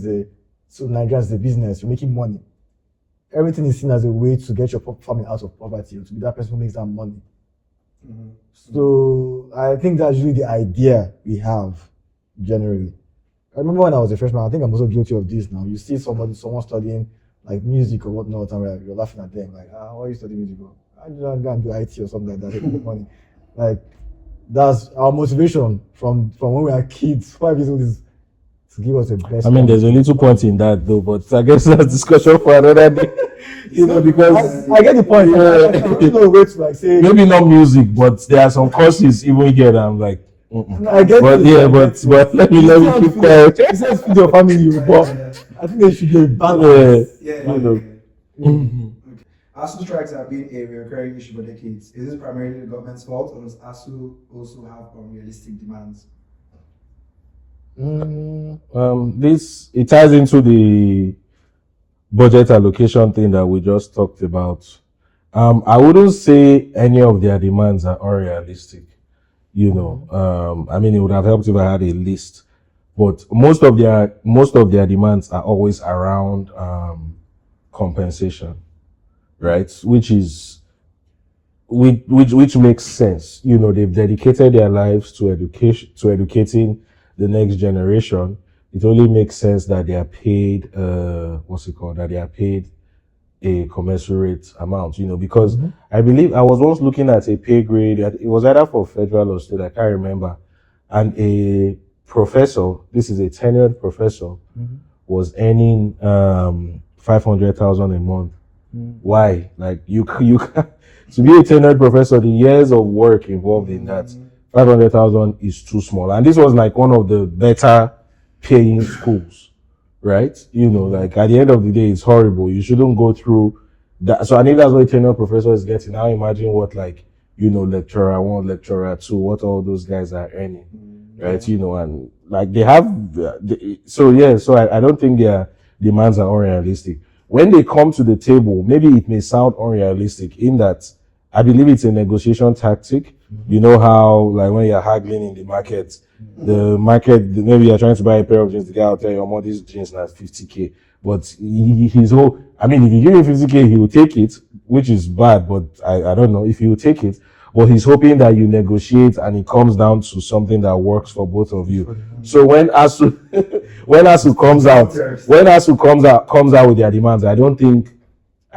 so Nigeria is a business. You're making money. Everything is seen as a way to get your family out of poverty, or to be that person who makes that money. So I think that's really the idea we have generally. I remember when I was a freshman, I think I'm also guilty of this now. You see someone studying like music or whatnot, and you're laughing at them, like, why are you studying music? I'm going to do IT or something like that to make money. Like, that's our motivation from when we were kids. 5 years old is to give us the best. I mean, there's a little point in that though, but I guess that's discussion for another day. Because I get the point. Way to like say maybe not music, but there are some courses even here that I'm like, I get but but let me keep quiet. It says feed your family, but I think there should be a balance. ASU strikes have been a recurring issue for decades. Is this primarily the government's fault, or does ASU also have unrealistic demands? It ties into the budget allocation thing that we just talked about. I wouldn't say any of their demands are unrealistic. I mean, it would have helped if I had a list, but most of their demands are always around compensation, right? Which makes sense. They've dedicated their lives to educating the next generation. It only makes sense that they are paid, that they are paid a commensurate amount, because I believe I was once looking at a pay grade. It was either for federal or state, I can't remember. And a professor, this is a tenured professor, was earning 500,000 a month. Why? Like you to be a tenured professor, the years of work involved in that, 500,000 is too small. And this was like one of the better paying schools, right? Like at the end of the day, it's horrible. You shouldn't go through that. So I think that's what a tenured professor is getting. Now imagine what lecturer 1, lecturer 2, what all those guys are earning, right? And like they have, so I don't think their demands are unrealistic. When they come to the table, maybe it may sound unrealistic in that I believe it's a negotiation tactic, You know how, like, when you're haggling in the market, maybe you're trying to buy a pair of jeans, the guy will tell you, "Oh, these jeans are 50K." But his whole, I mean, if you give him 50K, he will take it, which is bad, but I don't know if he will take it. But he's hoping that you negotiate and it comes down to something that works for both of you. So when ASU, when ASU comes out with their demands, I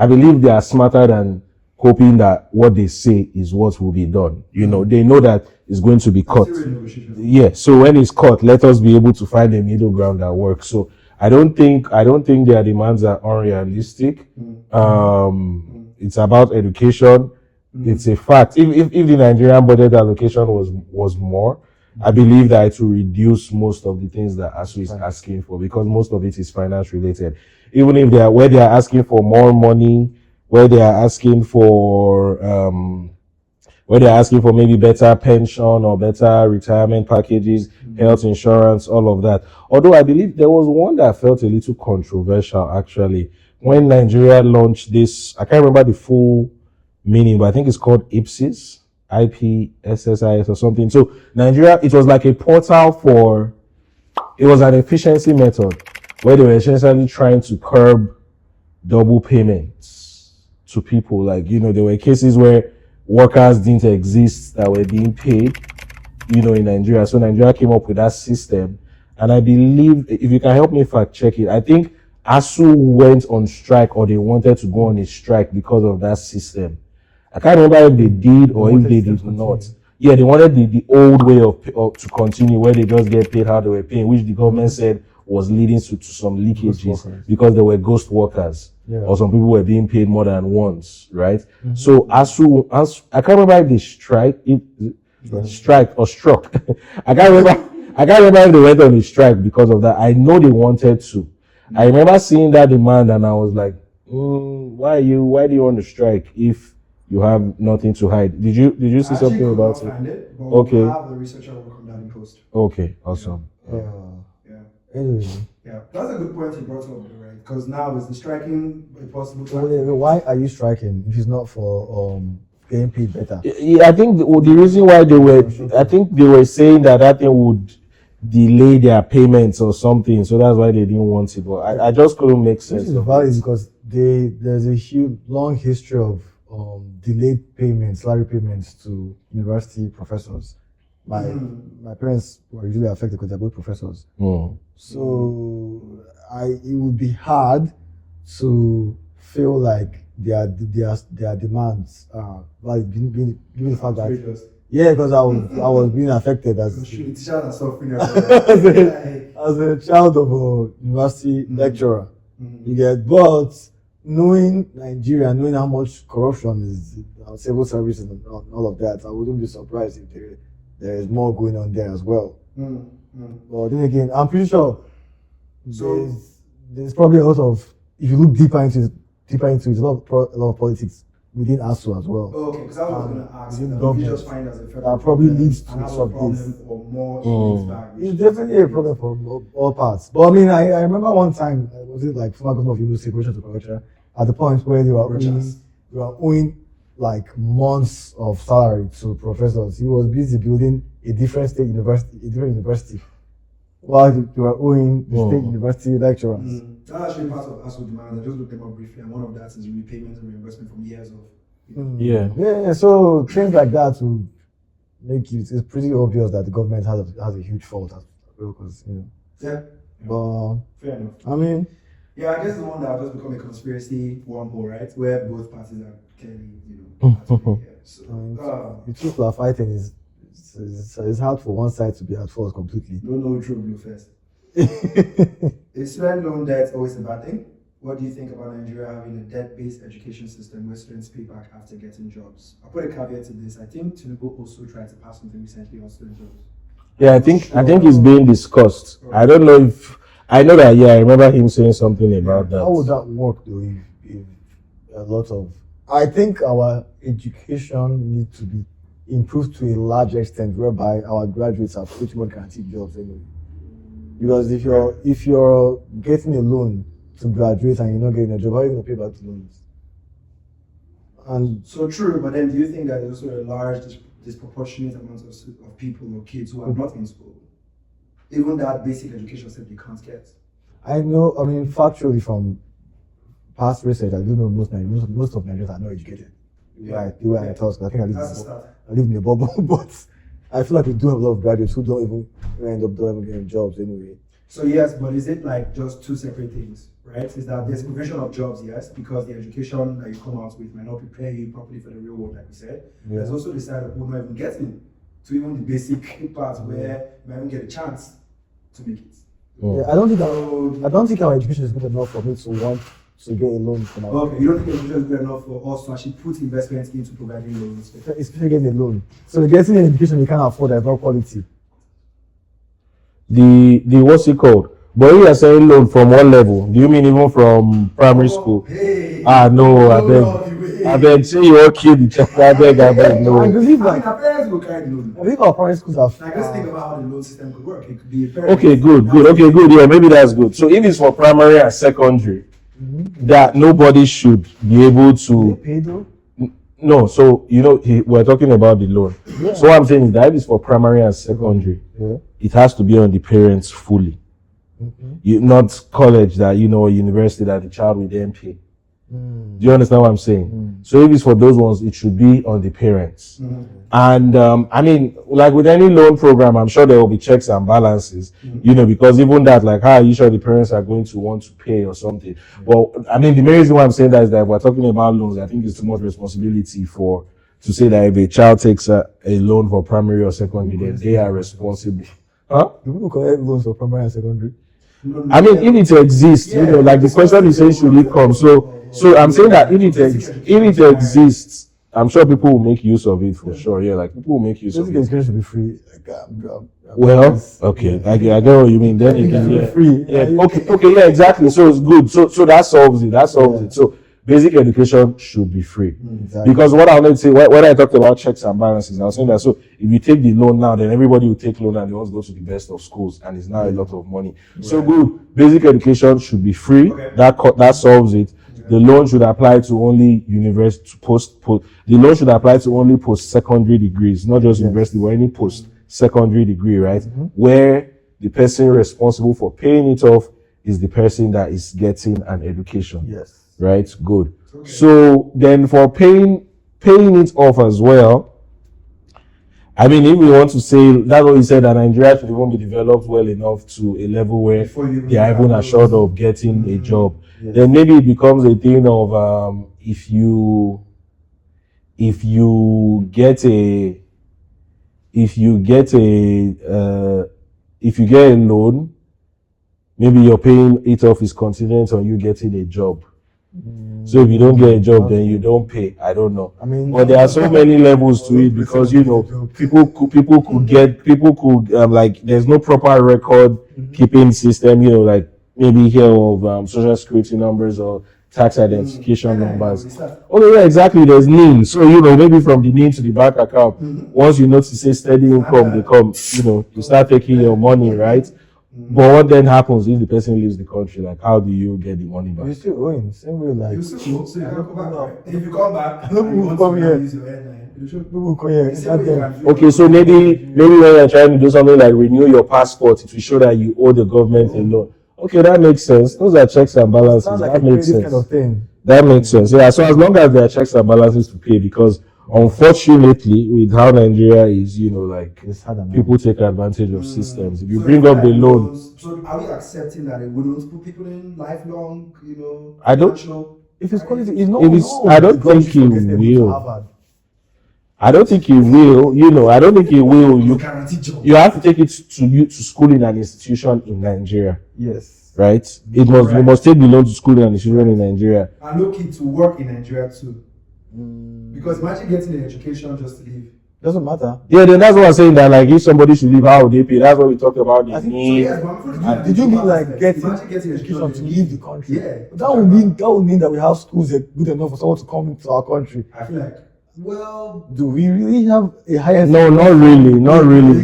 believe they are smarter than hoping that what they say is what will be done. You know, they know that it's going to be cut. Yeah. So when it's cut, let us be able to find a middle ground that works. So I don't think their demands are unrealistic. It's about education. It's a fact. If the Nigerian budget allocation was more, I believe that it will reduce most of the things that ASU is asking for, because most of it is finance related. Even if they are asking for more money, where they are asking for maybe better pension or better retirement packages, health insurance, all of that. Although I believe there was one that felt a little controversial actually when Nigeria launched this. I can't remember the full meaning, but I think it's called IPSIS, IPSSIS or something. So Nigeria, it was like a portal it was an efficiency method where they were essentially trying to curb double payments to people. Like, you know, there were cases where workers didn't exist that were being paid, you know, in Nigeria. So Nigeria came up with that system. And I believe, if you can help me fact check it, I think ASU went on strike, or they wanted to go on a strike because of that system. I can't remember if they did or if they did not. Yeah, they wanted the old way of to continue, where they just get paid how they were paying, which the government said was leading to some leakages because there were ghost workers, or some people were being paid more than once, right? So ASU, I can't remember if they struck. I can't remember if they went on a strike because of that. I know they wanted to. I remember seeing that demand and I was like, why do you want to strike if you have nothing to hide? Did you see something about it? Okay. I have the researcher work on that in post. Okay, awesome. Anyway. Yeah, that's a good point you brought up, though, right? Because now is the striking a possible? Why are you striking if it's not for getting paid better? Yeah, I think the reason why they were saying that thing would delay their payments or something, so that's why they didn't want it. But I just couldn't make sense. Which is valid because there's a long history of delayed payments, salary payments to university professors. My parents were usually affected because they're both professors. So it would be hard to feel like their demands are like given the fact that because I was being affected as a child of a university lecturer. You get, but knowing Nigeria, knowing how much corruption is civil service and all of that, I wouldn't be surprised if there is more going on there as well. But then again, I'm pretty sure there's probably a lot of, if you look deeper into it, a lot of politics within ASU as well. Okay, because I was going to ask, you just find as a federal that probably leads to some of this. It's definitely a problem for all parts. But I mean, I remember one time, was it like former governor of Imo State, to correction, at the point where they were owing like months of salary to professors. He was busy building a different university, while they were owing the state university lecturers. That's actually part of ASU demand. I just looked them up briefly, and one of that is repayment and reimbursement from years of. So things like that will make it's pretty obvious that the government has a huge fault as well, because But fair enough. I mean, I guess the one that will just become a conspiracy wormhole, right? Where both parties are clearly, the two people are fighting it's hard for one side to be at fault completely. Don't know true blue first. Is student loan debt always a bad thing? What do you think about Nigeria having a debt-based education system where students pay back after getting jobs? I'll put a caveat to this. I think Tinubu also tried to pass something recently on student loans. Yeah, I think it's being discussed. I don't know if I know that. I remember him saying something about that. How would that work though? If a lot of, I think our education needs to be improved to a large extent, whereby our graduates are pretty much guaranteed jobs anyway. Because if you're getting a loan to graduate and you're not getting a job, how are you going to pay back the loans? And So true, but then do you think that there's also a large disproportionate amount of people or kids who are not in school? Even that basic education step they can't get. I know, I mean, factually from past research, I do know most of Nigerians are not educated. The way I thought, I think I live in a bubble, but I feel like we do have a lot of graduates who don't even end up getting jobs anyway. So yes, but is it like just two separate things, right? Is that there's prevention of jobs, yes, because the education that you come out with might not prepare you properly for the real world, like we said. Yeah. There's also the side of people not even getting to even the basic parts where you might even get a chance to make it. Yeah, I don't think our education is good enough for me to want to get a loan for my. Okay, you don't think education is good enough for us to actually put investments into providing loans? Especially getting a loan. So getting an education you can't afford at no quality. The what's it called? But you are saying loan from what level? Do you mean even from primary school? Hey, no, I beg. Say you all kill the child. I beg, no. I believe like our parents will carry the loan. I think our primary schools are. Like, just think about how the loan system could work. It could be okay, good. Okay, good. Yeah, maybe that's good. So if it's for primary and secondary, that nobody should be able to pay though? No, so we're talking about the loan. Yeah. So what I'm saying is that if it's for primary and secondary, it has to be on the parents fully. Not college that or university that the child will then pay. Do you understand what I'm saying? So if it's for those ones, it should be on the parents. And I mean, like with any loan program, I'm sure there will be checks and balances, because even that, like, how are you sure the parents are going to want to pay or something? Well, I mean, the main reason why I'm saying that is that if we're talking about loans, I think it's too much responsibility to say that if a child takes a loan for primary or secondary, then they are responsible. Huh? Do people collect loans for primary and secondary? I mean, if it exists, like the question is saying, should it come? So I'm saying that if it exists, I'm sure people will make use of it for sure. Yeah, like people will make use of it. Education should be free. Well, okay, I get what you mean. Then it free. Yeah, okay, yeah, exactly. So it's good. So that solves it. So basic education should be free. Exactly. Because what I wanted to say, when I talked about checks and balances, I was saying that so if you take the loan now, then everybody will take loan and they want to go to the best of schools, and it's now a lot of money. Right. So good. Basic education should be free. Okay. That solves it. The loan should apply to only university the loan should apply to only post-secondary degrees, not just university, but any post-secondary degree, right? Where the person responsible for paying it off is the person that is getting an education. Yes. Right? Good. Okay. So then for paying it off as well, I mean, if we want to say, that's what he said, that Nigeria should even be developed well enough to a level where they are even assured of getting a job. Yes. Then maybe it becomes a thing of if you get a loan, maybe you're paying it off is contingent on you getting a job. So if you don't get a job, then you don't pay. I don't know. I mean, but there are so many levels to it because people could like there's no proper record keeping system. Like maybe here of social security numbers or tax identification numbers. Oh yeah, exactly. There's NIN. So maybe from the NIN to the bank account, once you notice say steady income, they come. You start taking your money, right? But what then happens if the person leaves the country? Like, how do you get the money back? You're still owing. Same way, like. You still so you can come back. Right? If you come back, people come here. People come here. Okay, so maybe when you're trying to do something like renew your passport, it will show that you owe the government a loan. Okay, that makes sense. Those are checks and balances. Like that makes sense. Kind of thing. That makes sense. Yeah. So as long as there are checks and balances to pay, because unfortunately, with how Nigeria is, people take advantage of systems. If you bring up the loan. So are we accepting that it wouldn't put people in lifelong, I don't. If it's quality, it's not. I don't think it will. I don't think it will. I don't think it will. You have to take it to school in an institution in Nigeria. Yes. Right? You must take the loan to school in an institution in Nigeria. And looking to work in Nigeria too. Because imagine getting an education just to leave. Doesn't matter. Yeah, then that's what I'm saying, that like if somebody should leave, how would they pay? That's what we talked about. Did you mean like getting education to leave the country? Yeah. That would mean that we have schools that are good enough for someone to come into our country. I feel like, well, do we really have a higher? No, not really.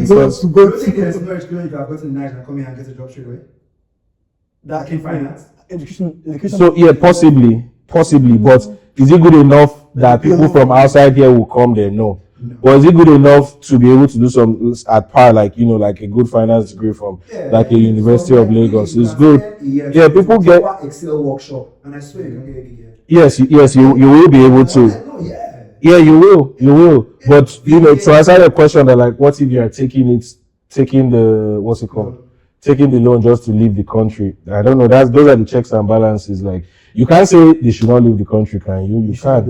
Because you don't think there's no education you can go to the night and come here and get a job straight away? That in finance? Education. So yeah, possibly, but is it good enough that people from outside here will come there? No. Was it good enough to be able to do some at par, like like a good finance degree from like a University of Lagos? It's good. Yeah, people get Excel workshop, and I swear you can get. Yes, you will be able to. Yeah, you will. But to answer the question that like, what if you are taking the what's it called? Taking the loan just to leave the country. I don't know. Those are the checks and balances. Like, you can't say they should not leave the country, can you? You can't.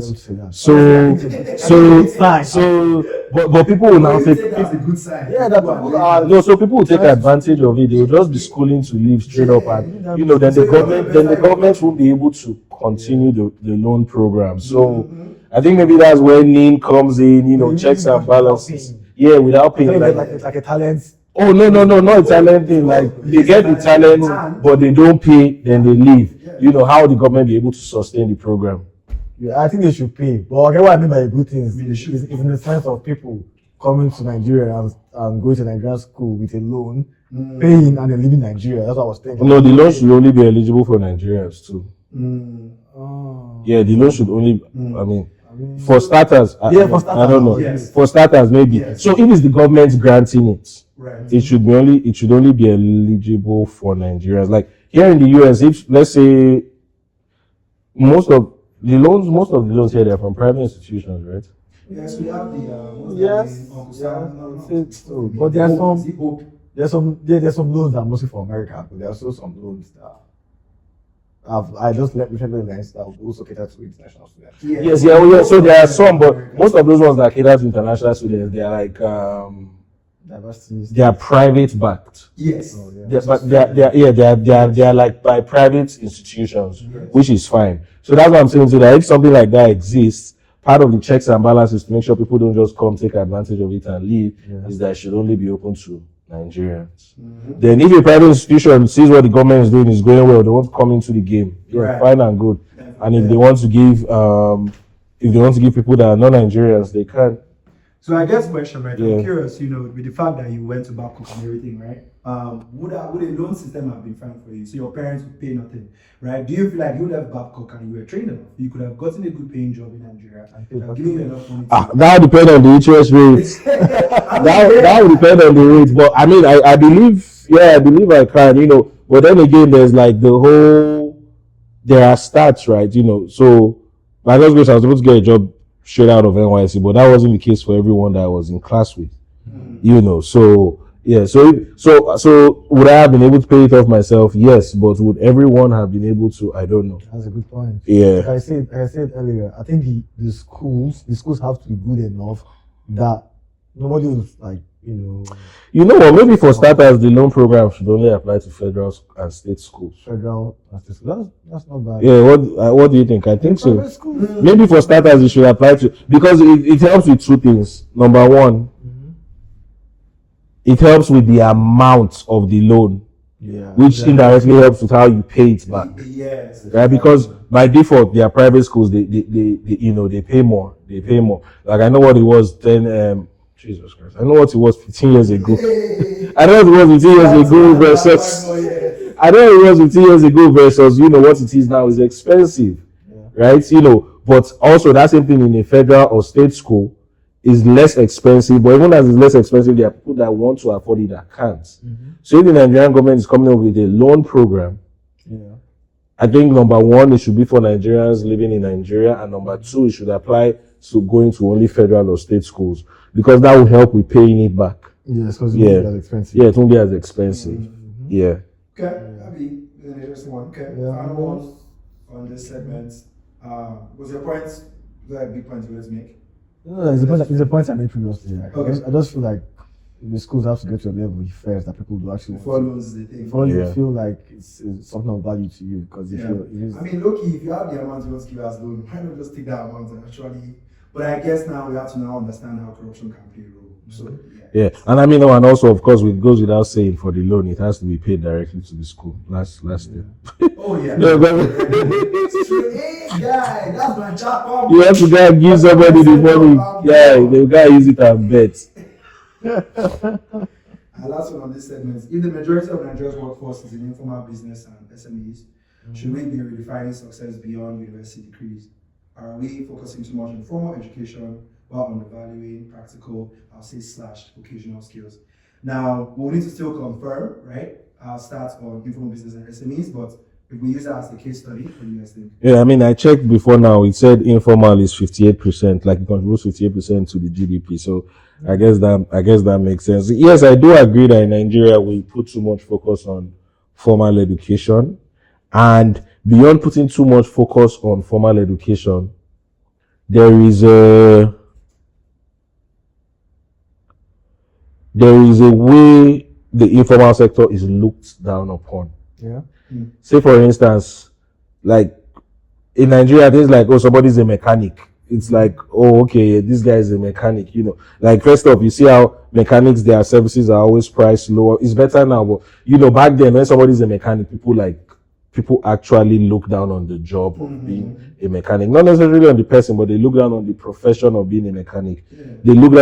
But people will now take. That's a good sign. Yeah, that people are. No, so people will take advantage of it. They will just be schooling to leave straight up, and then the government won't be able to continue the loan program. So I think maybe that's where NIN comes in. Checks and balances. Yeah, without paying. Like a talent. Oh no, not a talent thing. Like, they get the talent, but they don't pay, then they leave. How will the government be able to sustain the program? Yeah, I think they should pay. But okay, what I mean by good things is in the sense of people coming to Nigeria and going to Nigerian school with a loan, paying and then leaving Nigeria. That's what I was thinking. No, the loan should only be eligible for Nigerians too. Oh. Yeah, the loan should only. I mean, for starters. For starters. I don't know. Yes. For starters, maybe. Yes. So if it's the government granting it, Right. it should only be eligible for Nigerians. Like here in the US, if let's say most of the loans here, they're from private institutions, right? Yes, we have the Yes. But there's some loans that are mostly for America, but there are also some loans that I just recently learned that also cater to international students. Yes, so there are some, but most of those ones that cater to international students, they are like Diversities. they are private backed. Yes. Oh, yeah. They are like by private institutions, which is fine. So that's what I'm saying. So that if something like that exists, part of the checks and balances to make sure people don't just come take advantage of it and leave is that it should only be open to Nigerians. Then if a private institution sees what the government is doing is going well, they want to come into the game. Yeah, fine and good. And if they want to give people that are non-Nigerians, they can. So I guess question, right? Yeah. I'm curious, with the fact that you went to Babcock and everything, right? Would a loan system have been fine for you? So your parents would pay nothing, right? Do you feel like you left Babcock and you were trained enough? You could have gotten a good paying job in Nigeria and given you enough money. That would depend on the interest rates. that would depend on the rates. But I mean, I believe I can, But then again, there's like there are stats, right? So by God's grace, I was supposed to get a job straight out of NYC, but that wasn't the case for everyone that I was in class with. So yeah, so would I have been able to pay it off myself? Yes, but would everyone have been able to? I don't know. That's a good point. Yeah. Like I said earlier, I think the schools have to be good enough that nobody will what? Maybe for starters, the loan program should only apply to federal and state schools. Federal and state schools. That's not bad. Yeah. What do you think? I think so. Private schools. Maybe for starters, it should apply to because it helps with two things. Number one, it helps with the amount of the loan, which indirectly helps with how you pay it back. Yes. Right? Because by default, they are private schools. They pay more. They pay more. Like I know what it was then. Jesus Christ! I know what it was 15 years ago. I know what it was 15 years ago versus. I know it was 15 years ago versus what it is now is expensive, right? But also that same thing in a federal or state school is less expensive. But even as it's less expensive, there are people that want to afford it that can't. So if the Nigerian government is coming up with a loan program, I think number one, it should be for Nigerians living in Nigeria, and number two, it should apply to going to only federal or state schools because that will help with paying it back. Yes, because it won't be as expensive. Yeah, it won't be as expensive. Yeah. Okay, that'll be an interesting one. Okay, final one on this segment. Was your point? Was that a big point you wanted to make? No, it's a point I made previously. I just feel like the schools have to get to a level first that people do actually before loans the thing. Before you feel like it's something of value to you, because if look, if you have the amount you want to give us loan, why not just take that amount and actually? But I guess now we have to understand how corruption can play a role. So and and also of course it goes without saying for the loan it has to be paid directly to the school. Last year. Oh yeah. Hey guy, that's my job. You have to go and give somebody the money. Yeah, the guy use it and bet. And last one on this segment: if the majority of Nigeria's workforce is in informal business and SMEs, should we be redefining success beyond university degrees? Are we focusing too much on formal education while undervaluing practical, I'll say / vocational skills? Now, we'll need to still confirm, right, our stats on informal business and SMEs, but if we use that as a case study, what do you guys think? Yeah, I mean, I checked before now. It said informal is 58%, like it contributes 58% to the GDP. So I guess that makes sense. Yes, I do agree that in Nigeria we put too much focus on formal education, and beyond putting too much focus on formal education, there is a way the informal sector is looked down upon. Yeah. Say for instance, like in Nigeria, there's like, oh, somebody's a mechanic. It's like, oh, okay, this guy is a mechanic, you know. Like, first off, you see how mechanics, their services are always priced lower. It's better now, but, you know, back then, when somebody's a mechanic, people actually look down on the job of being a mechanic. Not necessarily on the person, but they look down on the profession of being a mechanic. Yeah. They look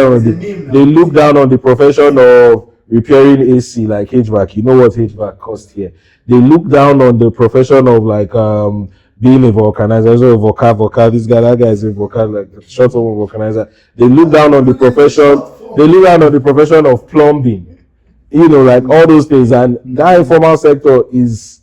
down on the profession of repairing AC, like HVAC. You know what HVAC costs here. They look down on the profession of like being a vulcanizer. So vocal. This guy, that guy is a vocal, like short form of vulcanizer. They look down on the profession. They look down on the profession of plumbing. You know, like all those things. And that informal sector is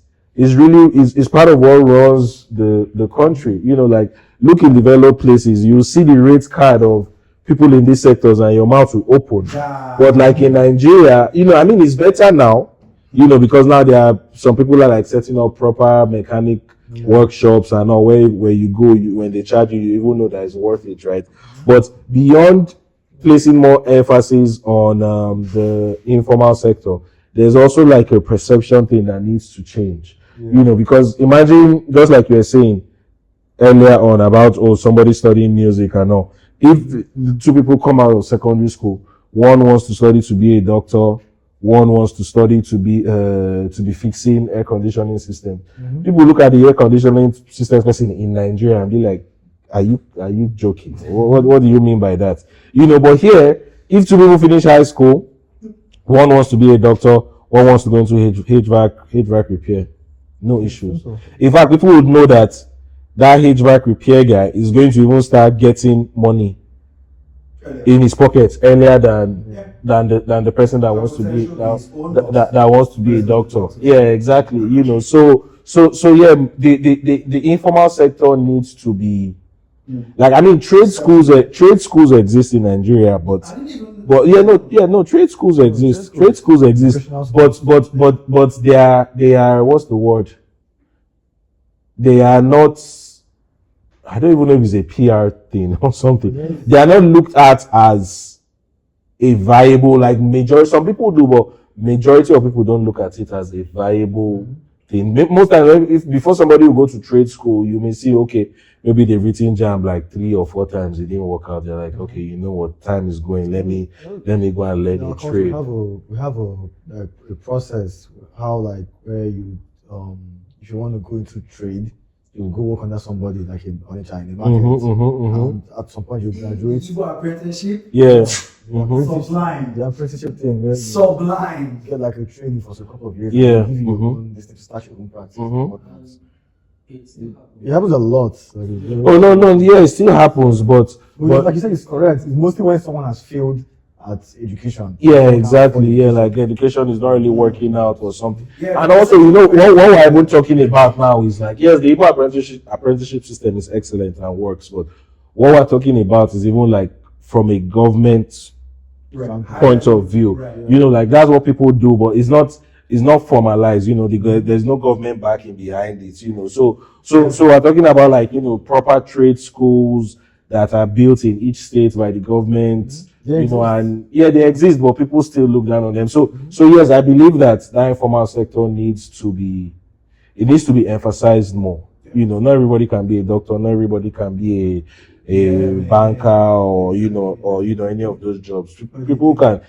part of what runs the country. You know, like look in developed places, you see the rate card of people in these sectors and your mouth will open. But like in Nigeria, you know, I mean, it's better now, you know, because now there are some people are like setting up proper mechanic workshops and all where you go, when they charge you, you even know that it's worth it, right? But beyond placing more emphasis on the informal sector, there's also like a perception thing that needs to change. You know, because imagine, just like you were saying earlier on about, oh, somebody studying music and all. If the two people come out of secondary school, one wants to study to be a doctor, one wants to study to be fixing air conditioning system. Mm-hmm. People look at the air conditioning system person in Nigeria and be like, are you joking? What do you mean by that? You know, but here, if two people finish high school, one wants to be a doctor, one wants to go into HVAC repair. No issues. In fact, people would know that HVAC repair guy is going to even start getting money in his pockets earlier than the person that wants to be that wants to be a doctor. Yeah, exactly. You know, so yeah, the informal sector needs to be like, I mean, trade schools exist in Nigeria, but trade schools exist. Trade schools exist, but they are what's the word? They are not. I don't even know if it's a PR thing or something. Yes. They are not looked at as a viable, like majority. Some people do, but majority of people don't look at it as a viable thing. Most times, if before somebody will go to trade school, you may see, okay, maybe they've written JAMB like 3 or 4 times, it didn't work out. They're like, okay, you know what, time is going. Let me go and learn a trade. We have a process how, like, where you if you want to go into trade, you go work under somebody like in the market. And at some point you graduate. You go apprenticeship. Yeah. Sublime. The apprenticeship thing where Sublime. You get like a training for a couple of years. Yeah. Give you your own, this to start your own practice. It happens a lot. No, yeah, it still happens, but like you said, it's correct. It's mostly when someone has failed at education. Yeah, exactly. Yeah, like education is not really working out or something. Yeah, and also, you know, what we're even talking about now is like, yes, the Igbo apprenticeship system is excellent and works, but what we're talking about is even like from a government point of view. You know, like that's what people do, but it's not formalized. You know, there's no government backing behind it. You know, so we're talking about like, you know, proper trade schools that are built in each state by the government. You know, and yeah, they exist, but people still look down on them. So yes, I believe that informal sector needs to be emphasized more. You know, not everybody can be a doctor, not everybody can be a banker or any of those jobs. People can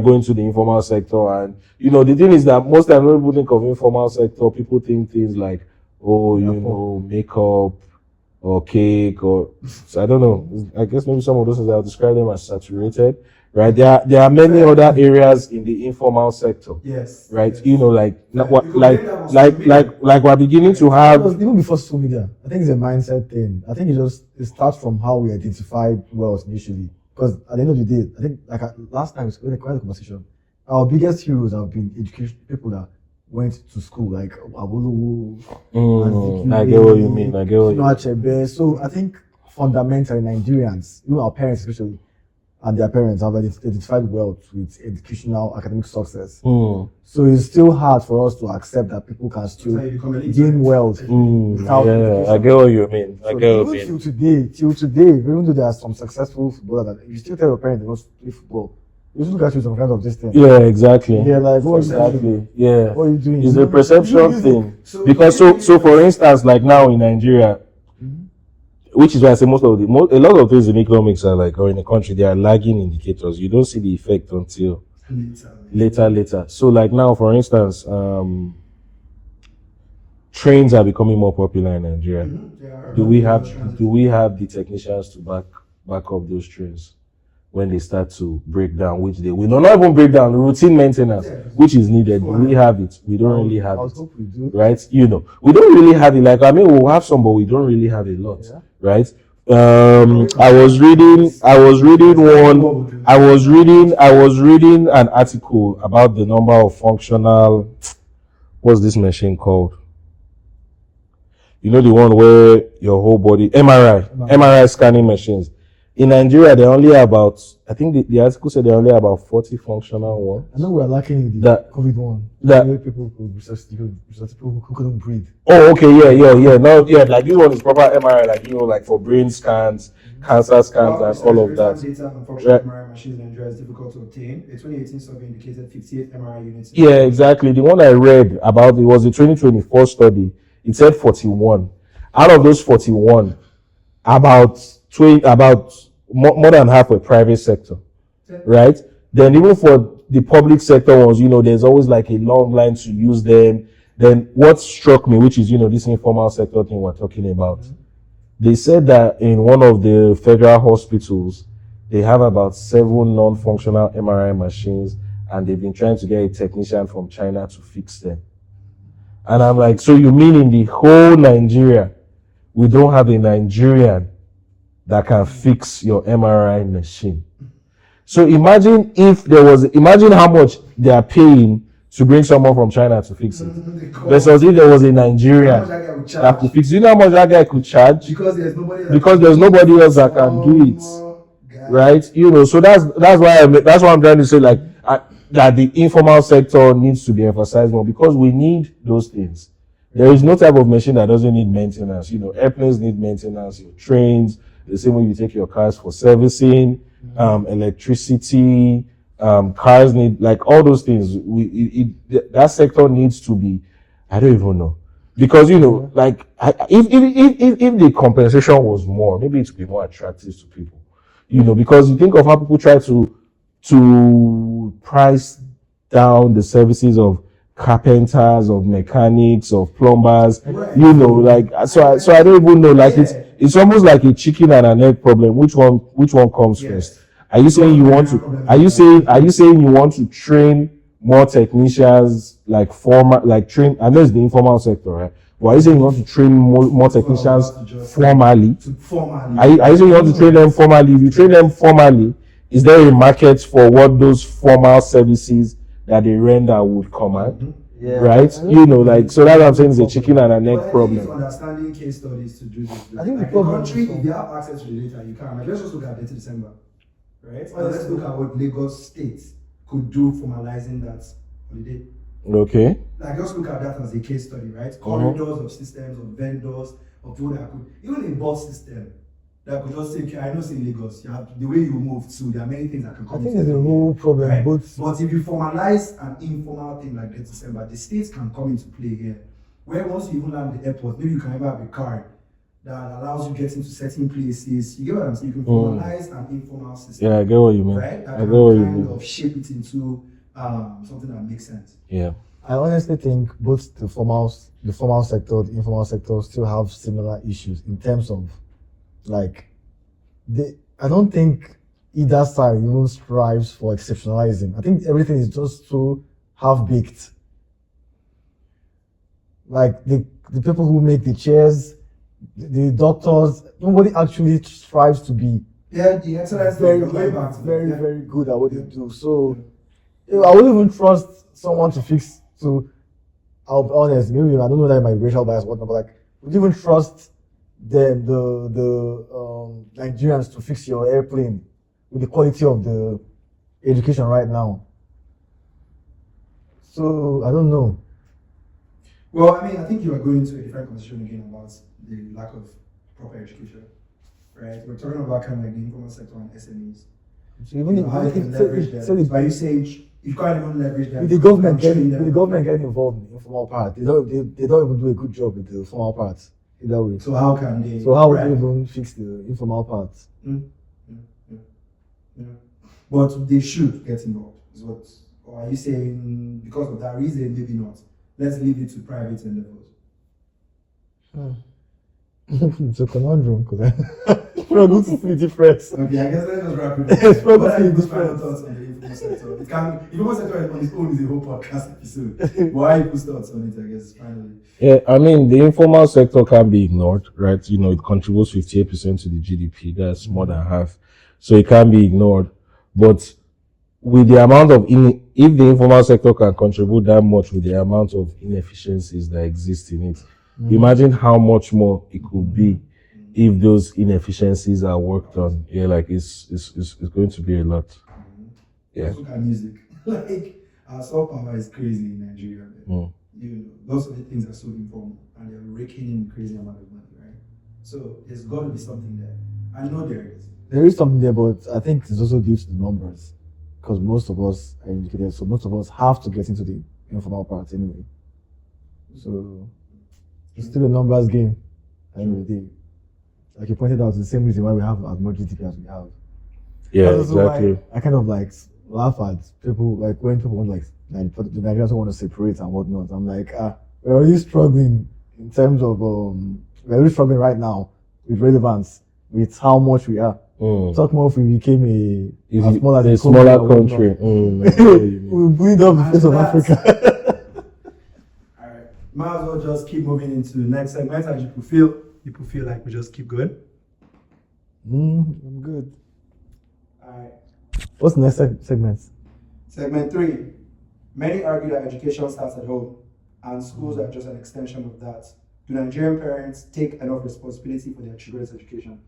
go into the informal sector, and you know, the thing is that most times when people think of informal sector, people think things like, oh, you know, makeup or cake, or so I don't know. I guess maybe some of those things I'll describe them as saturated, right? There are many other areas in the informal sector, Yes. right? Yes. You know, like Because then that was social media. like we're beginning to have. Even before social media, I think it's a mindset thing. I think it starts from how we identified wealth initially. Because at the end of the day, I think last time we had quite a conversation. Our biggest heroes have been education people that went to school, like Abulu. I get what you mean. I get what you mean. So I think fundamentally Nigerians, even our parents especially, and their parents have identified wealth with educational academic success. So it's still hard for us to accept that people can still gain wealth. Yeah, I get what you mean. I get what you mean. Till today, even though there are some successful footballers, that you still tell your parents they don't play football. You just look at you some kind of this thing. Yeah, exactly. Yeah, like what exactly. Yeah. What are you doing? It's a perception thing. Because so for instance, like now in Nigeria, which is why I say a lot of things in economics are like, or in the country, they are lagging indicators. You don't see the effect until later. So like now, for instance, trains are becoming more popular in Nigeria. Do we have the technicians to back up those trains when they start to break down, which they will not even break down, routine maintenance, which is needed? Do we have it? We don't really have it, right? You know, we don't really have it. Like, I mean, we'll have some, but we don't really have a lot, right? I was reading an article about the number of functional, what's this machine called? You know, the one where your whole body, MRI scanning machines. In Nigeria, there are only about, I think the article said there are only about 40 functional ones. I know we're lacking in the COVID one. People who couldn't breathe. Oh, okay, yeah. No, yeah, like this one is proper MRI, like, you know, like for brain scans, cancer scans, and all of that. Data on functional MRI machines in Nigeria is difficult to obtain. A 2018 survey indicated 58 MRI units. Yeah, exactly. The one I read about, it was a 2024 study. It said 41. Out of those 41, about more than half were private sector, right? Then even for the public sector ones, you know, there's always like a long line to use them. Then what struck me, which is, you know, this informal sector thing we're talking about, they said that in one of the federal hospitals, they have about 7 non-functional MRI machines, and they've been trying to get a technician from China to fix them. And I'm like, so you mean in the whole Nigeria, we don't have a Nigerian that can fix your MRI machine? So imagine how much they are paying to bring someone from China to fix it. Versus if there was a Nigerian that could fix it. You know how much that guy could charge? Because there's nobody else that can do it. Right? You know, so that's why I'm trying to say, like, that the informal sector needs to be emphasized more, because we need those things. There is no type of machine that doesn't need maintenance. You know, airplanes need maintenance, your trains, the same way you take your cars for servicing, electricity, cars need, like, all those things. That sector needs to be, I don't even know. Because, you know, like, if the compensation was more, maybe it would be more attractive to people. You know, because you think of how people try to price down the services of carpenters, of mechanics, of plumbers, you know, like, so I don't even know, like, it's almost like a chicken and an egg problem. Which one comes first? Are you saying you want to train more technicians, like train, I know it's the informal sector, right? But are you saying you want to train more technicians formally? Are you saying you want to train them formally? If you train them formally, is there a market for what those formal services that they render would command? Right? You know, like, so that's what I'm saying, is a chicken and an egg problem. Understanding case studies to do this. I think like the country, if you have access to the data, you can. Like, let's just look at data December, right? And let's look at what Lagos State could do formalizing that holiday. Okay. Like, just look at that as a case study, right? Corridors of systems, of vendors, of people that could, even a bus system that could just say, okay, I know in Lagos, you have the way you move too, there are many things that can come. I think there's a whole problem, right? but if you formalize an informal thing like that December, the states can come into play here. Where once you even land the airport, maybe you can ever have a card that allows you to get into certain places. You get what I'm saying? You can formalize an informal system. Yeah, I get what you mean. Right? That I get what you mean. Kind of shape it into something that makes sense. Yeah. I honestly think both the formal sector, the informal sector still have similar issues in terms of, like, I don't think either side even strives for exceptionalism. I think everything is just so half-baked. Like the people who make the chairs, the doctors, nobody actually strives to be The excellence very, is way back to that, very, yeah. very good at what they do. So I wouldn't even trust someone to fix. So I'll be honest, maybe I don't know that my racial bias or whatnot, but like, would you even trust the Nigerians to fix your airplane with the quality of the education right now? So I don't know. Well, I mean, I think you are going into a different conversation again about the lack of proper education, right? We're talking about kind of like the informal sector and SMEs. So even How you can leverage them. By usage, you can't even leverage them. with the government train them. getting involved in the informal part, they don't even do a good job with the formal parts either way. So how can they? So how would right. they even fix the informal parts? Yeah. But they should get involved. Is what? Or are you saying because of that reason, maybe not? Let's leave it to private endeavors. It's a conundrum because I struggle to see difference. Okay, I guess let's just wrap it Yes, up. probably What are your different. final thoughts on the informal sector? It can informal sector on its own is a whole podcast episode. But what are your thoughts on it? I guess finally. Yeah, I mean, the informal sector can't be ignored, right? You know, it contributes 58% to the GDP. That's more than half. So it can't be ignored. But with the amount of, if the informal sector can contribute that much with the amount of inefficiencies that exist in it, imagine how much more it could be if those inefficiencies are worked on. Yeah, like it's going to be a lot. Yeah. Look at music. Like, our soft power is crazy in Nigeria. Man. You know, lots of the things are so informal and they're raking in crazy amount of money, right? So there's got to be something there. I know there is. There is something there, but I think it's also due to the numbers. Because most of us are educated, so most of us have to get into the informal part anyway. So it's still a numbers game. At the end of the day. Like you pointed out, it's the same reason why we have as much GDP as we have. Yeah, That's also why exactly. I kind of like laugh at people, like when people want the Nigerians want to separate and whatnot. I'm like, we're really struggling in terms of we're really struggling right now with relevance, with how much we are. Talk more if we became as small as a a smaller country. We'll bleed up the face of Africa. Alright. Might as well just keep moving into the next segment as people feel like we just keep going. I'm good. Alright. What's the next segment? Segment 3. Many argue that education starts at home and schools are just an extension of that. Do Nigerian parents take enough responsibility for their children's education?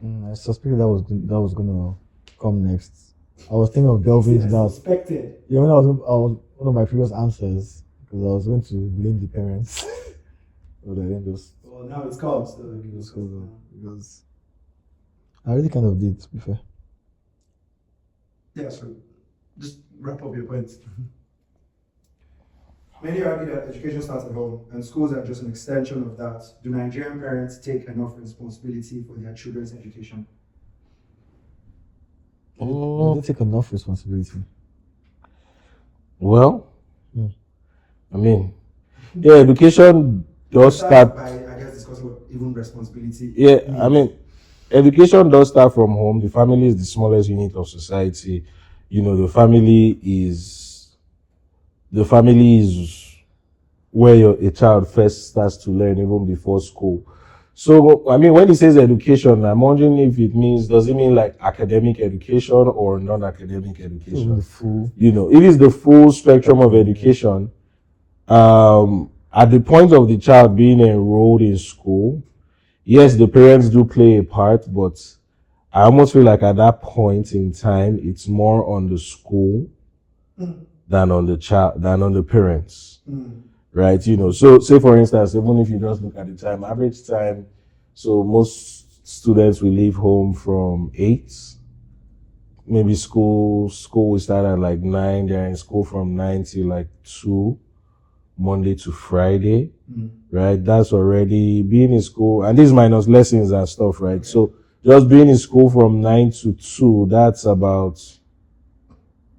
I suspected that was gonna come next. I was thinking of delving into that. Suspected. Yeah, when I was one of my previous answers because I was going to blame the parents, but I didn't just. Well, now it's called. So because I really kind of did, to be fair. yeah, so just wrap up your points. Many argue that education starts at home and schools are just an extension of that. Do Nigerian parents take enough responsibility for their children's education? Do they take enough responsibility? Well, I mean, yeah, education does start. By, I guess, discussing what even responsibility. Yeah, I mean, education does start from home. The family is the smallest unit of society. You know, the family is where a child first starts to learn even before school. So, I mean, when he says education, I'm wondering if does it mean like academic education or non-academic education? The full. You know, it is the full spectrum of education. At the point of the child being enrolled in school, yes, the parents do play a part, but I almost feel like at that point in time, it's more on the school than on the child, than on the parents. Right? You know, so say for instance, even if you just look at the time, average time, so most students will leave home from 8. Maybe school will start at like 9. They're in school from 9 till like 2, Monday to Friday. Right? That's already being in school, and this minus lessons and stuff, right? So just being in school from 9 to 2, that's about,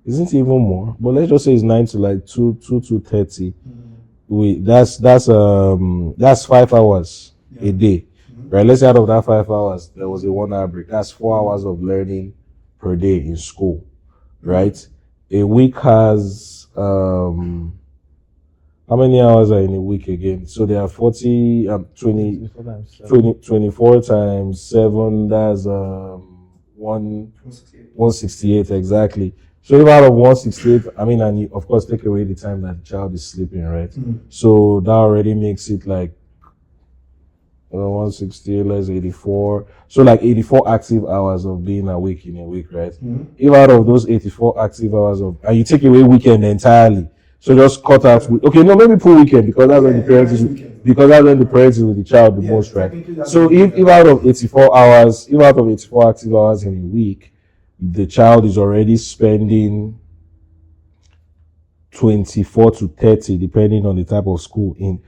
isn't it even more? But let's just say it's 9 to like 2 to 30. That's 5 hours a day, right? Let's say out of that 5 hours, there was a 1 hour break. That's 4 hours of learning per day in school, right? A week has how many hours are in a week again? So there are 40, 20, 24 times 7, that's 168 exactly. So if out of 168, I mean, and you, of course, take away the time that the child is sleeping, right? So that already makes it like 168 less 84. So like 84 active hours of being awake in a week, right? If out of those 84 active hours of, and you take away weekend entirely, so just cut out, okay, no, maybe put weekend because that's when the parents is, because that's when the parents is with the child the most, right? So if out of 84 hours, if out of 84 active hours in a week, the child is already spending 24 to 30, depending on the type of school, in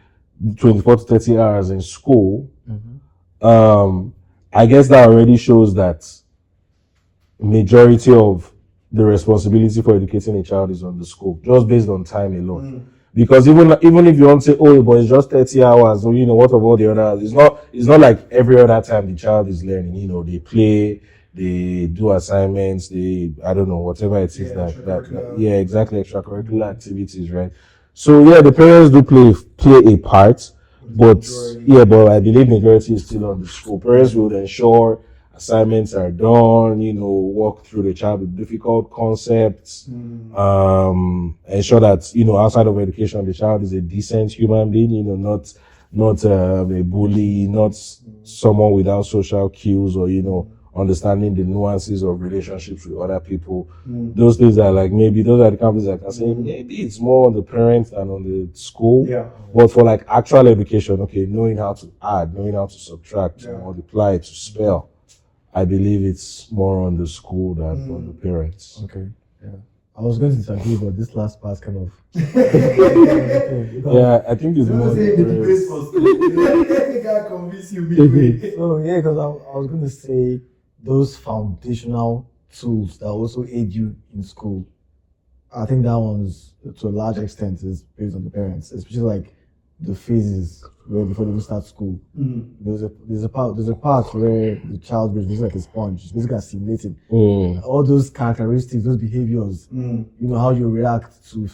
24 to 30 hours in school, I guess that already shows that majority of the responsibility for educating a child is on the school, just based on time alone. Because even if you want to say, oh, but it's just 30 hours, or what of all the other hours? It's not like every other time the child is learning. They play, they do assignments, I don't know, whatever it is yeah, exactly, extracurricular activities, right? So yeah, the parents do play a part, but I believe majority is still on the school. Parents will ensure assignments are done, walk through the child with difficult concepts, ensure that, outside of education, the child is a decent human being, not a bully, not someone without social cues, or, understanding the nuances of relationships with other people. Those things are like, maybe those are the companies that can say, maybe it's more on the parents than on the school. Yeah. But for like actual education, okay, knowing how to add, knowing how to subtract, to multiply, to spell, I believe it's more on the school than on the parents. Okay. Yeah. I was going to disagree, but this last part kind of. Yeah, I think it's more. So yeah, because I was going to say those foundational tools that also aid you in school. I think that one's, to a large extent, is based on the parents, especially like the phases where before they even start school. There's a part where the child is basically like a sponge. It's basically assimilating all those characteristics, those behaviors. How you react to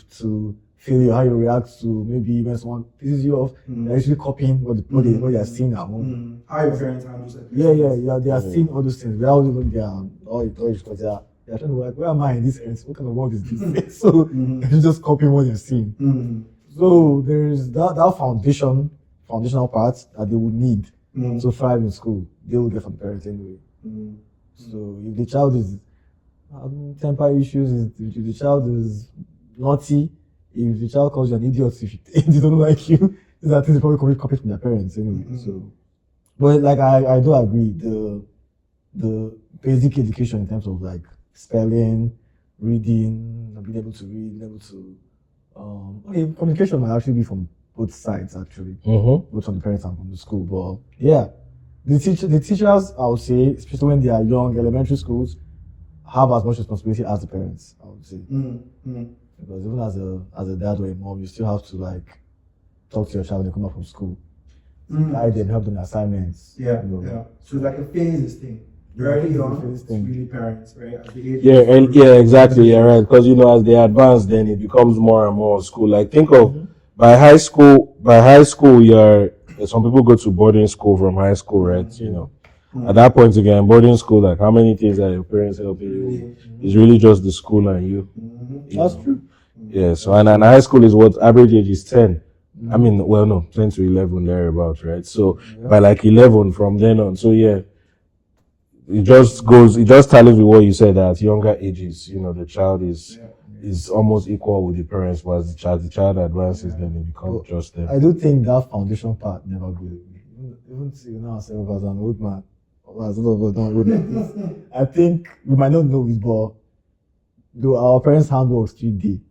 failure, how you react to maybe when someone pisses you off. They're actually copying what they are seeing at home. How your parents handle it. Yeah. They are seeing all those things without even all because they're trying to like, where am I in this sense? What kind of world is this? So they're just copying what they're seeing. So there's that foundational part that they would need to thrive in school. They will get from the parents anyway. So if the child is having temper issues, if the child is naughty, if the child calls you an idiot, if they don't like you, these are things they probably copy from their parents anyway. So, but like I do agree, the basic education in terms of like spelling, reading, being able to read, being able to communication might actually be from both sides actually, both from the parents and from the school. But yeah, the teachers, I would say, especially when they are young, elementary schools, have as much responsibility as the parents, I would say. Because even as a dad or a mom, you still have to like talk to your child when they come back from school, guide them, help them with assignments. Yeah. So it's like a phases thing. Early on, it's really parents, right? At the age exactly. Yeah, right. Because as they advance, then it becomes more and more school. Like think of by high school, some people go to boarding school from high school, right? At that point again, boarding school, like how many things are your parents helping you? It's really just the school and you. That's true. Yeah. So and high school is what average age is 10. I mean, 10 to 11 thereabouts, right? So by like 11 from then on. So yeah. It just tallies with what you said, that at younger ages, the child is almost equal with the parents, but as the child advances, then it becomes just them. I do think that foundation part never goes away. Even to now, myself as an old man, as a lot of us don't old like this, I think we might not know it, but though our parents' handwork still did.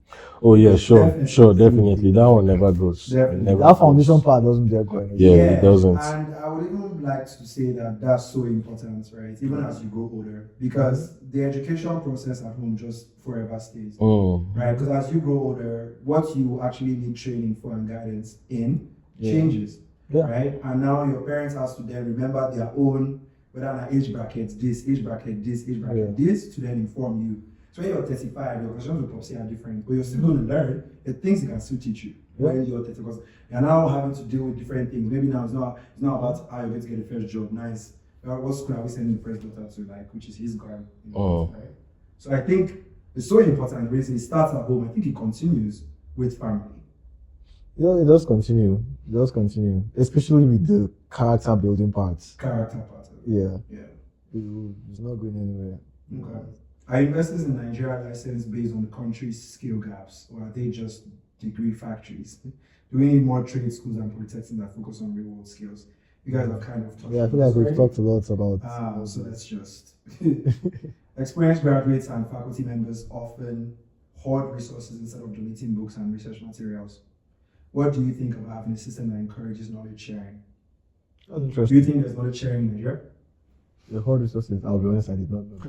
Oh yeah, definitely. That one never goes. That foundation part doesn't dare go anywhere. Yeah, it doesn't. And I would even like to say that that's so important, right? Even as you grow older, because the education process at home just forever stays, right? Because as you grow older, what you actually need training for and guidance in changes, right? And now your parents have to then remember their own, whether an age bracket, this, age bracket, this, age bracket, this, to then inform you. So when you're 35, your questions will probably are different, but you're still going to learn the things they can still teach you when you're 30, because you're now having to deal with different things. Maybe now it's not about how you're going to get the first job. Nice. What school are we sending the first daughter to, like, which is his girl? Right? So I think it's so important. When it starts at home, I think it continues with family. Yeah, it does continue. It does continue, especially with the character building parts. Character part. Yeah. Yeah. It's not going anywhere. Okay. Are investors in Nigeria licensed based on the country's skill gaps, or are they just degree factories? Do we need more trade schools and polytechnics that focus on real world skills? You guys have kind of talked I feel like we've talked a lot about. So that's just experienced graduates and faculty members often hoard resources instead of donating books and research materials. What do you think about having a system that encourages knowledge sharing? That's interesting. Do you think there's knowledge sharing in Nigeria? The whole resources, I'll be honest, I did not know.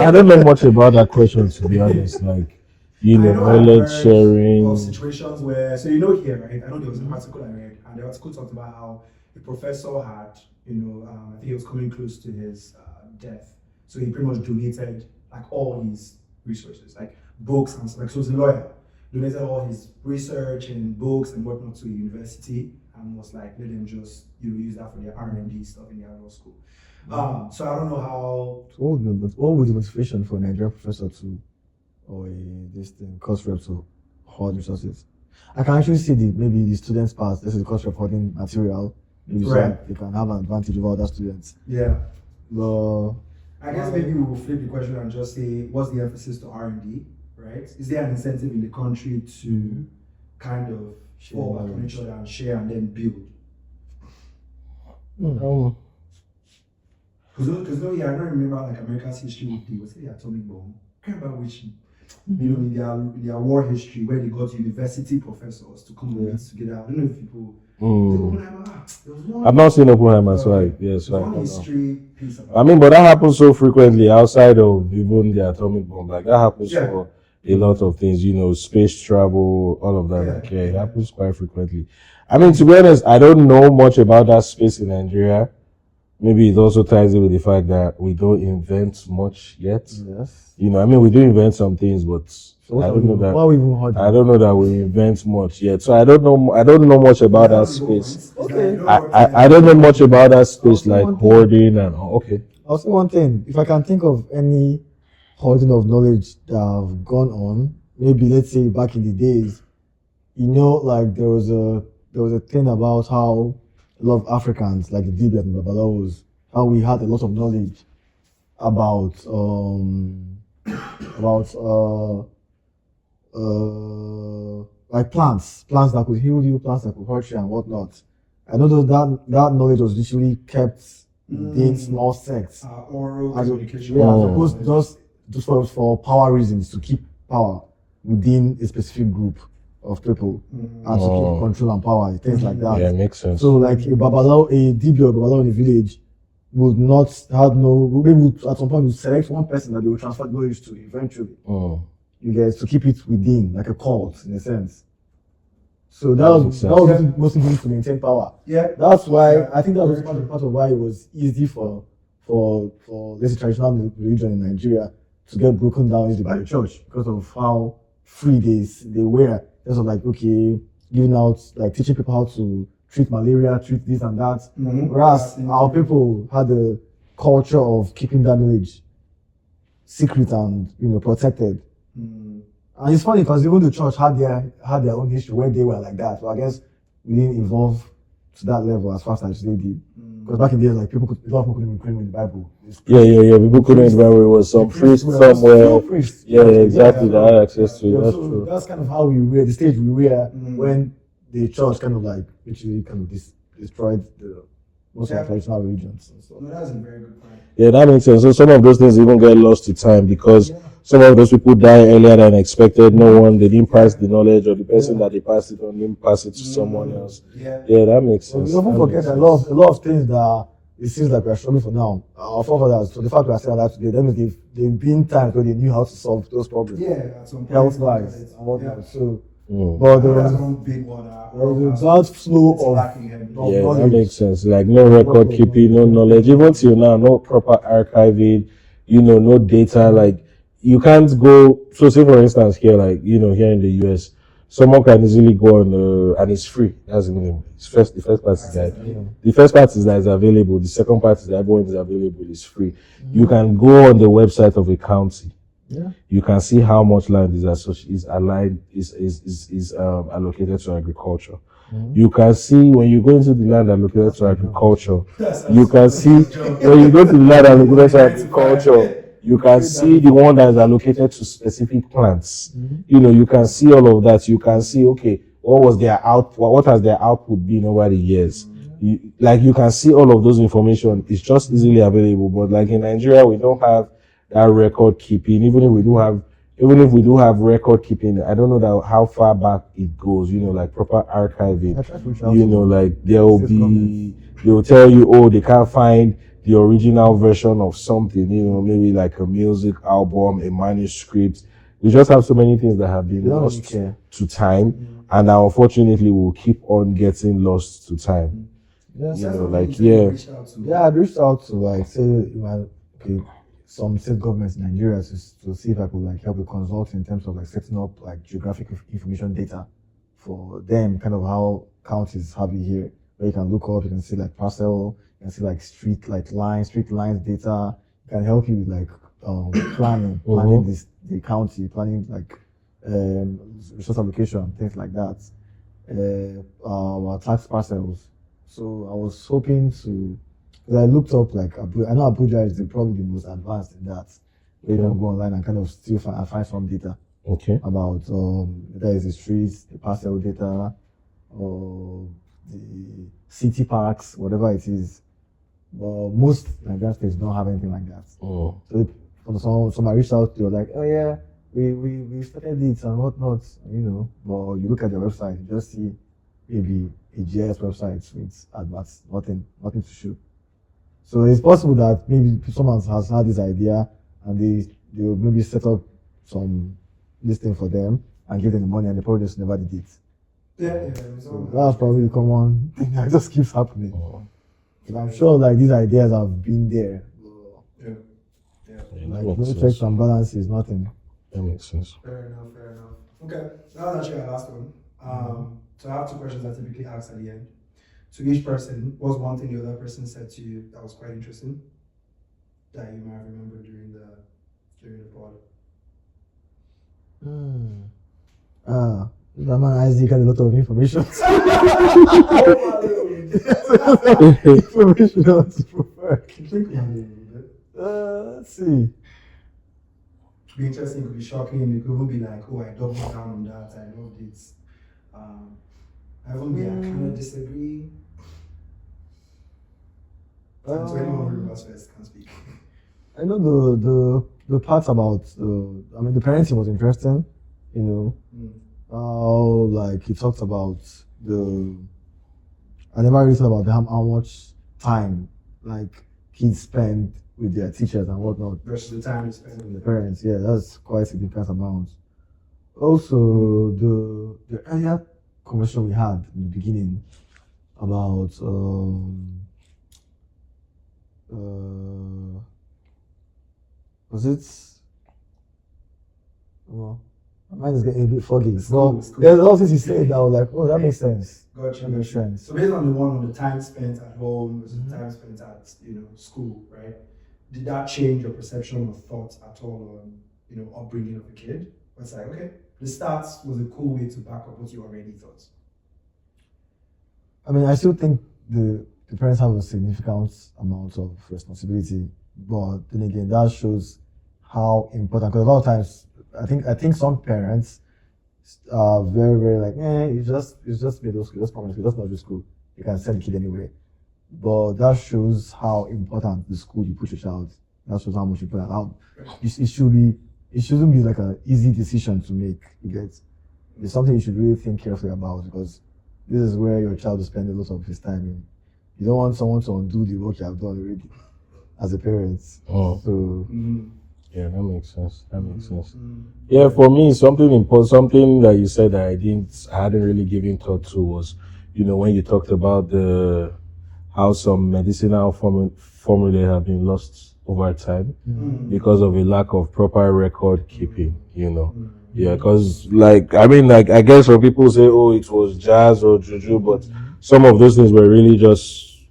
I don't know much about that question, to be honest. Like, knowledge sharing. Of situations where, so here, right? I know there was an article I read, and the article talked about how the professor had, I think he was coming close to his death, so he pretty much donated like all his resources, like books and stuff. Like, so he was a lawyer, donated all his research and books and whatnot to a university, and was like, let them just use that for their R&D stuff in their law school. So I don't know how. What would the motivation for a Nigerian professor to, or course rep to hoard resources? I can actually see maybe the students' part. This is the course rep hoarding material, maybe so they can have an advantage over other students. Yeah. But I guess maybe we will flip the question and just say, what's the emphasis to R&D, right? Is there an incentive in the country to kind of fall back on each other and share and then build? Because I don't remember like America's history with the atomic bomb. I can't remember which, in their war history, where they got university professors to come and meet together. I don't know if people. I've not seen Oppenheimer, so I history piece about but that happens so frequently outside of even the atomic bomb. Like, that happens for a lot of things, space travel, all of that. It happens quite frequently. To be honest, I don't know much about that space in Nigeria. Maybe it also ties in with the fact that we don't invent much yet. Yes. We do invent some things, but I don't know that. I don't know that we invent much yet. So I don't know much about that space. Okay. I don't know much about that space, like hoarding and okay. I'll say one thing. If I can think of any hoarding of knowledge that have gone on, maybe let's say back in the days, like there was a thing about how a lot of Africans, like the Dibiat and Babalawos, how we had a lot of knowledge about like plants that could heal you, plants that could hurt you and whatnot. I know that knowledge was literally kept in small sects. Oral communication. As opposed just for power reasons, to keep power within a specific group of people and to keep control and power, things like that. Yeah, makes sense. So like a DB or Babalawo in a village would not have maybe at some point would select one person that they will transfer knowledge to eventually. You guys, to keep it within, like a cult in a sense. So that was mostly going to maintain power. Yeah. That's why I think that was part of why it was easy for let's say traditional religion in Nigeria to get broken down easily by the church, because of how free they were. There's like, okay, giving out, like teaching people how to treat malaria, treat this and that. Whereas our people had the culture of keeping that knowledge secret and protected. And it's funny because even the church had their own history where they were like that. So I guess we didn't evolve to that level as fast as they did. Because back in the days, like a lot of people couldn't even claim in the Bible. People couldn't even remember it was some priest somewhere. Exactly. That had access to it. That's true. That's kind of how we were, the stage we were when the church kind of like literally kind of destroyed most of our traditional religions. So that's a very good point. Yeah, that makes sense. So some of those things even get lost to time because some of those people die earlier than expected. They didn't pass the knowledge, or the person that they passed it on didn't pass it to someone else. Yeah, that makes sense. We often forget a lot of things that it seems like we're struggling for now. Our forefathers, so the fact we are saying that today, that means they've been times where they knew how to solve those problems. Yeah, at some point. Health-wise and whatnot. So But there That's was, one big one. there was a vast flow It's of lacking heavily. Yeah, that knowledge. makes sense. Like no record keeping, no knowledge. Even till now, no proper archiving, no data. Like you can't go. So say for instance here, like, here in the US, someone can easily go on and it's free. That's the minimum. The first part is that the first part is that it's available. The second part is that everyone is available. It's free. You can go on the website of a county. Yeah. You can see how much land is allocated to agriculture. You can see when you go into the land allocated to agriculture, you can see when you go to the land allocated to agriculture, you can see the one that is allocated to specific plants. You can see all of that. You can see, okay, what has their output been over the years? You can see all of those information. It's just easily available. But like in Nigeria, we don't have that record keeping. Even if we do have record keeping, I don't know that how far back it goes, like proper archiving. Like they'll tell you, oh, they can't find the original version of something, maybe like a music album, a manuscript. We just have so many things that have been lost to time, and now unfortunately will keep on getting lost to time. Yeah, I I reached out to some state governments in Nigeria to see if I could help with consulting in terms of setting up geographic information data for them, kind of how counties have it here, where you can look up, you can see parcel, you can see street lines data. It can help you with planning the county, planning resource allocation, things like that. Our tax parcels. So I was hoping to. I looked up I know Abuja is probably the most advanced in that. Where you can go online and kind of still find some data about whether it's the streets, the parcel data, or the city parks, whatever it is. But most Nigerian states don't have anything like that. So some I reached out to, like, oh yeah, we started it and whatnot, But you look at their website, you just see maybe a GIS website with adverts, nothing to show. So it's possible that maybe someone has had this idea and they will maybe set up some listing for them and give them the money, and they probably just never did it. So that's probably the common thing that just keeps happening. I'm sure these ideas have been there. No checks and balances, nothing. That makes sense. Fair enough. Okay, that was actually our last one. So I have two questions I typically ask at the end. To each person, what's one thing the other person said to you that was quite interesting that you might remember during the pod? That man Isaac had a lot of information. Information to prefer. Let's see. It could be interesting, it could be shocking, it could even be like, oh, I doubled down on that, I loved it. I won't be, I kind of disagree. So anyone who remembers first can speak. I know the parts about the parenting was interesting, how he talked about I never really thought about how much time kids spend with their teachers and whatnot versus the time you spend with the parents. Yeah, that's quite a significant amount. Also, the earlier conversation we had in the beginning about was it? Well, my mind is getting a bit foggy. There's a lot of things you said that I was like, oh, that makes sense. Gotcha. That makes sense. So based on the one on the time spent at home versus the time spent at school, right? Did that change your perception or thoughts at all on upbringing of a kid? It's like, okay, the start was a cool way to back up what you already thought. I still think the parents have a significant amount of responsibility, but then again, that shows how important. Because a lot of times, I think some parents are very, very it's just middle school, just primary school, just not school. You can send the kid anyway. But that shows how important the school you put your child. That shows how much you put out. It shouldn't be an easy decision to make. It's something you should really think carefully about, because this is where your child will spend a lot of his time in. You don't want someone to undo the work you have done already as a parent. Oh. So Yeah, that makes sense. That makes sense. Yeah, for me, something important, something that you said that I hadn't really given thought to was, when you talked about how some medicinal formulae have been lost over time because of a lack of proper record keeping. Yeah, because I guess when people say, oh, it was jazz or juju, but some of those things were really just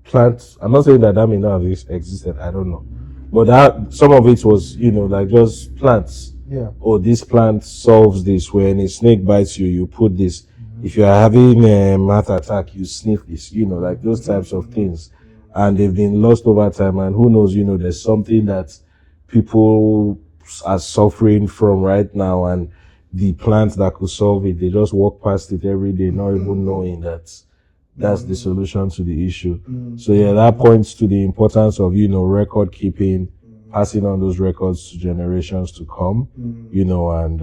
plants. I'm not saying that may not have existed. I don't know, but that some of it was, like just plants. Yeah. Oh, this plant solves this. When a snake bites you, you put this. If you are having a heart attack, you sniff this. Like those types of things, and they've been lost over time. And who knows? There's something that people are suffering from right now, and the plants that could solve it, they just walk past it every day, not even knowing that that's the solution to the issue. So yeah, that points to the importance of, record keeping, passing on those records to generations to come, and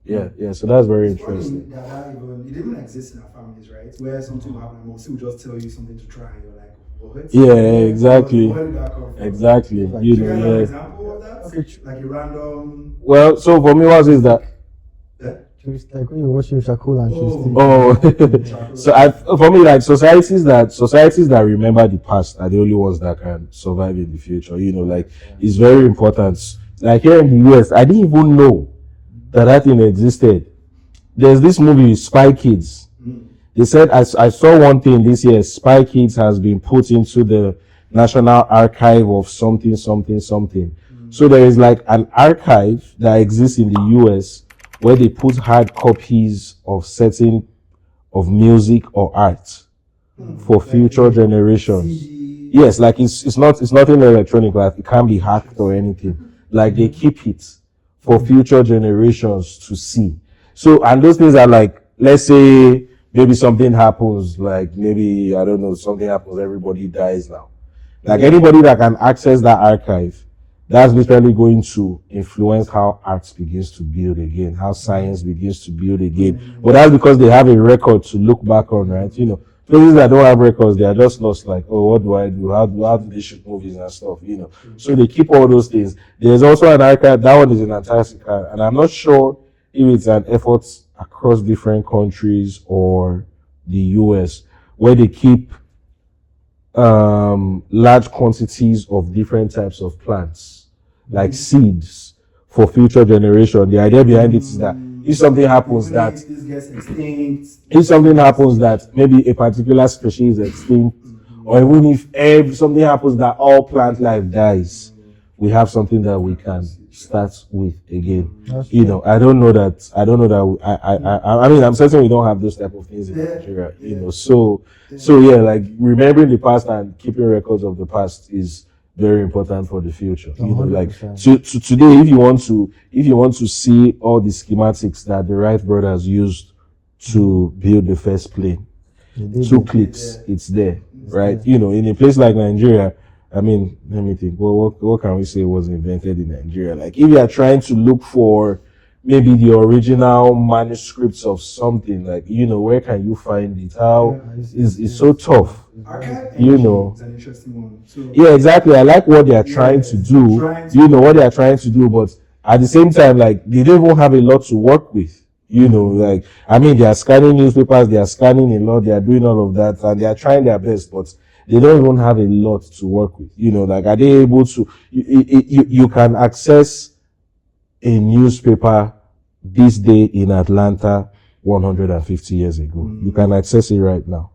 yeah, so that's very interesting. It even exists in our families, right? Where something will happen and mom will just tell you something to try and you're like, what? Yeah, exactly. Where did that come from? Exactly. Do you guys have an example of that? Okay. Like a random Well, so for me, what is that? Like when you're watching Shakur and Oh, so for me, like societies that remember the past are the only ones that can survive in the future. Like it's very important. Like here in the US, I didn't even know that thing existed. There's this movie, Spy Kids. They said I saw one thing this year. Spy Kids has been put into the National Archive of something. So there is like an archive that exists in the US where they put hard copies of music or art for future generations. Yes, like it's nothing electronic, like it can't be hacked or anything. Like they keep it for future generations to see. So, and those things are like, let's say maybe something happens, like maybe, I don't know, something happens, everybody dies now. Like anybody that can access that archive, that's literally going to influence how art begins to build again, how science begins to build again. But that's because they have a record to look back on, right? Places that don't have records, they are just lost, like, oh, what do I do? How do they shoot movies and stuff, So they keep all those things. There's also an archive, that one is in Antarctica, and I'm not sure if it's an effort across different countries or the US, where they keep large quantities of different types of plants, like seeds for future generation. The idea behind it is that if something happens that maybe a particular species is extinct, or even if something happens that all plant life dies, we have something that we can start with again. I don't know that. I mean, I'm certain we don't have those type of things in Nigeria. So yeah, like remembering the past and keeping records of the past is very important for the future. Like today, if you want to see all the schematics that the Wright brothers used to build the first plane, 2 clicks, it's there, right? In a place like Nigeria, I mean, let me think. What can we say was invented in Nigeria? Like, if you are trying to look for maybe the original manuscripts of something, like, where can you find it? It's so tough. Archive is an interesting one. Yeah, exactly. I like what they are trying to do. What they are trying to do, but at the same time, like, they don't even have a lot to work with. Like, I mean, they are scanning newspapers, they are scanning a lot, they are doing all of that, and they are trying their best, but they don't even have a lot to work with. Like, are they able to, you can access a newspaper this day in Atlanta 150 years ago. You can access it right now.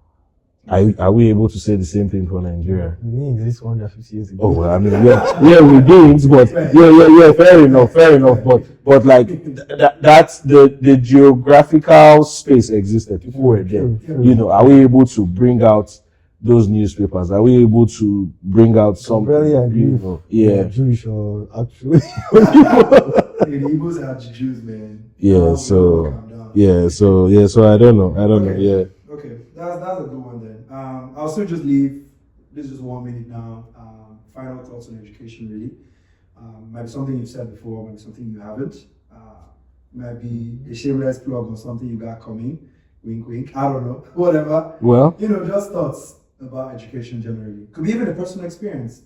Are we able to say the same thing for Nigeria? We didn't exist 150 years ago. Oh, well, I mean, yeah, we did, but yeah, fair enough. But like that's the geographical space existed. People were there. Are we able to bring out those newspapers? Are we able to bring out something? I really agree. Yeah. Jewish or actually. The Igbos are Jews, man. So I don't know. Yeah. Okay, that's a good one then. I'll still just leave. This is 1 minute now. Final thoughts on education, really. Might be something you've said before, might be something you haven't. Might be a shameless plug on something you got coming. Wink, wink. I don't know. Whatever. Well, just thoughts about education generally. Could be even a personal experience.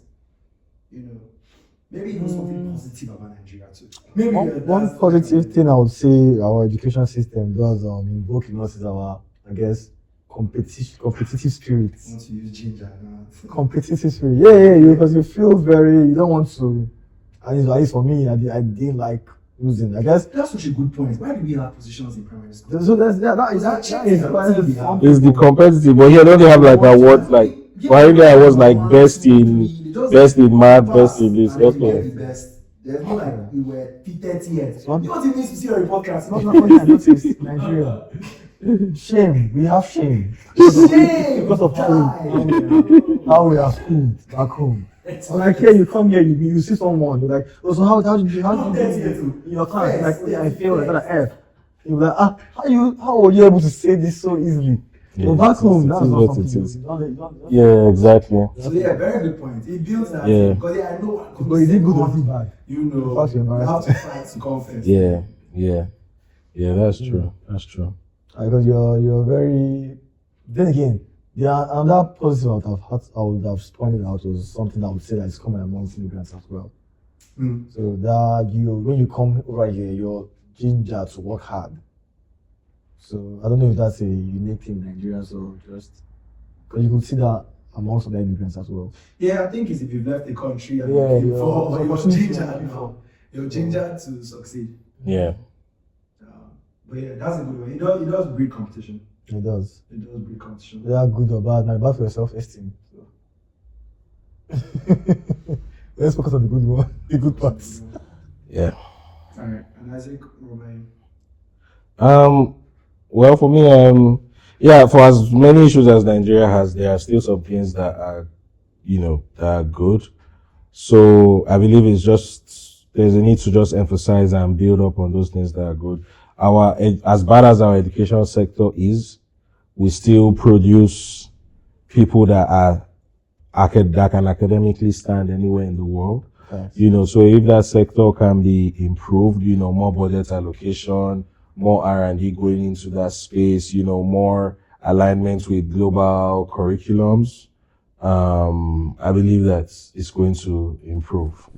maybe even something positive about Nigeria too. Maybe One positive thing I would say our education system does invoke in us is our, I guess, competitive spirit. I want to use ginger now. Competitive spirit. Yeah, because you feel you don't want to, at least for me, I didn't like losing. I guess that's such a good point. Why do we have positions in primary school? so that It's the competitive, but here don't they have like awards like why there was like best in math, best in this. Okay. There's no like we were P30 years. You know what it means to see a report card? Not only I noticed Nigeria. Shame. We have shame. Shame Because of how we are schooled back home. Like here, you come here, you see someone, you're like, oh, so how did you do in your class? Like, yeah, I failed, I got an F. You're like, how were you able to say this so easily? Yeah, but back home, that's not what something. it is. Yeah, exactly. So yeah, very good point. It builds that. Yeah. Because I know. But is it good or is it bad? You know, you have to fight to confidence. Yeah, that's true. That's true. Because you're very. Then again, another positive I would have pointed out was something I would say that is common amongst immigrants as well. So that when you come over here, you're ginger to work hard. So I don't know if that's a unique thing in Nigeria, so just because you could see that amongst other immigrants as well. Yeah, I think it's if you've left the country and you're ginger to succeed. Yeah. But yeah, that's a good one. It does breed competition. It does. It does breed competition. They are good or bad, bad for your self-esteem. So. Let's focus on the good one, the good parts. Yeah. All right, and Isaac, what about you? Well, for me, yeah, for as many issues as Nigeria has, there are still some things that are, that are good. So I believe there's a need to just emphasize and build up on those things that are good. As bad as our education sector is, we still produce people that can academically stand anywhere in the world. Yes. So if that sector can be improved, more budget allocation, more R&D going into that space, more alignment with global curriculums, I believe that it's going to improve.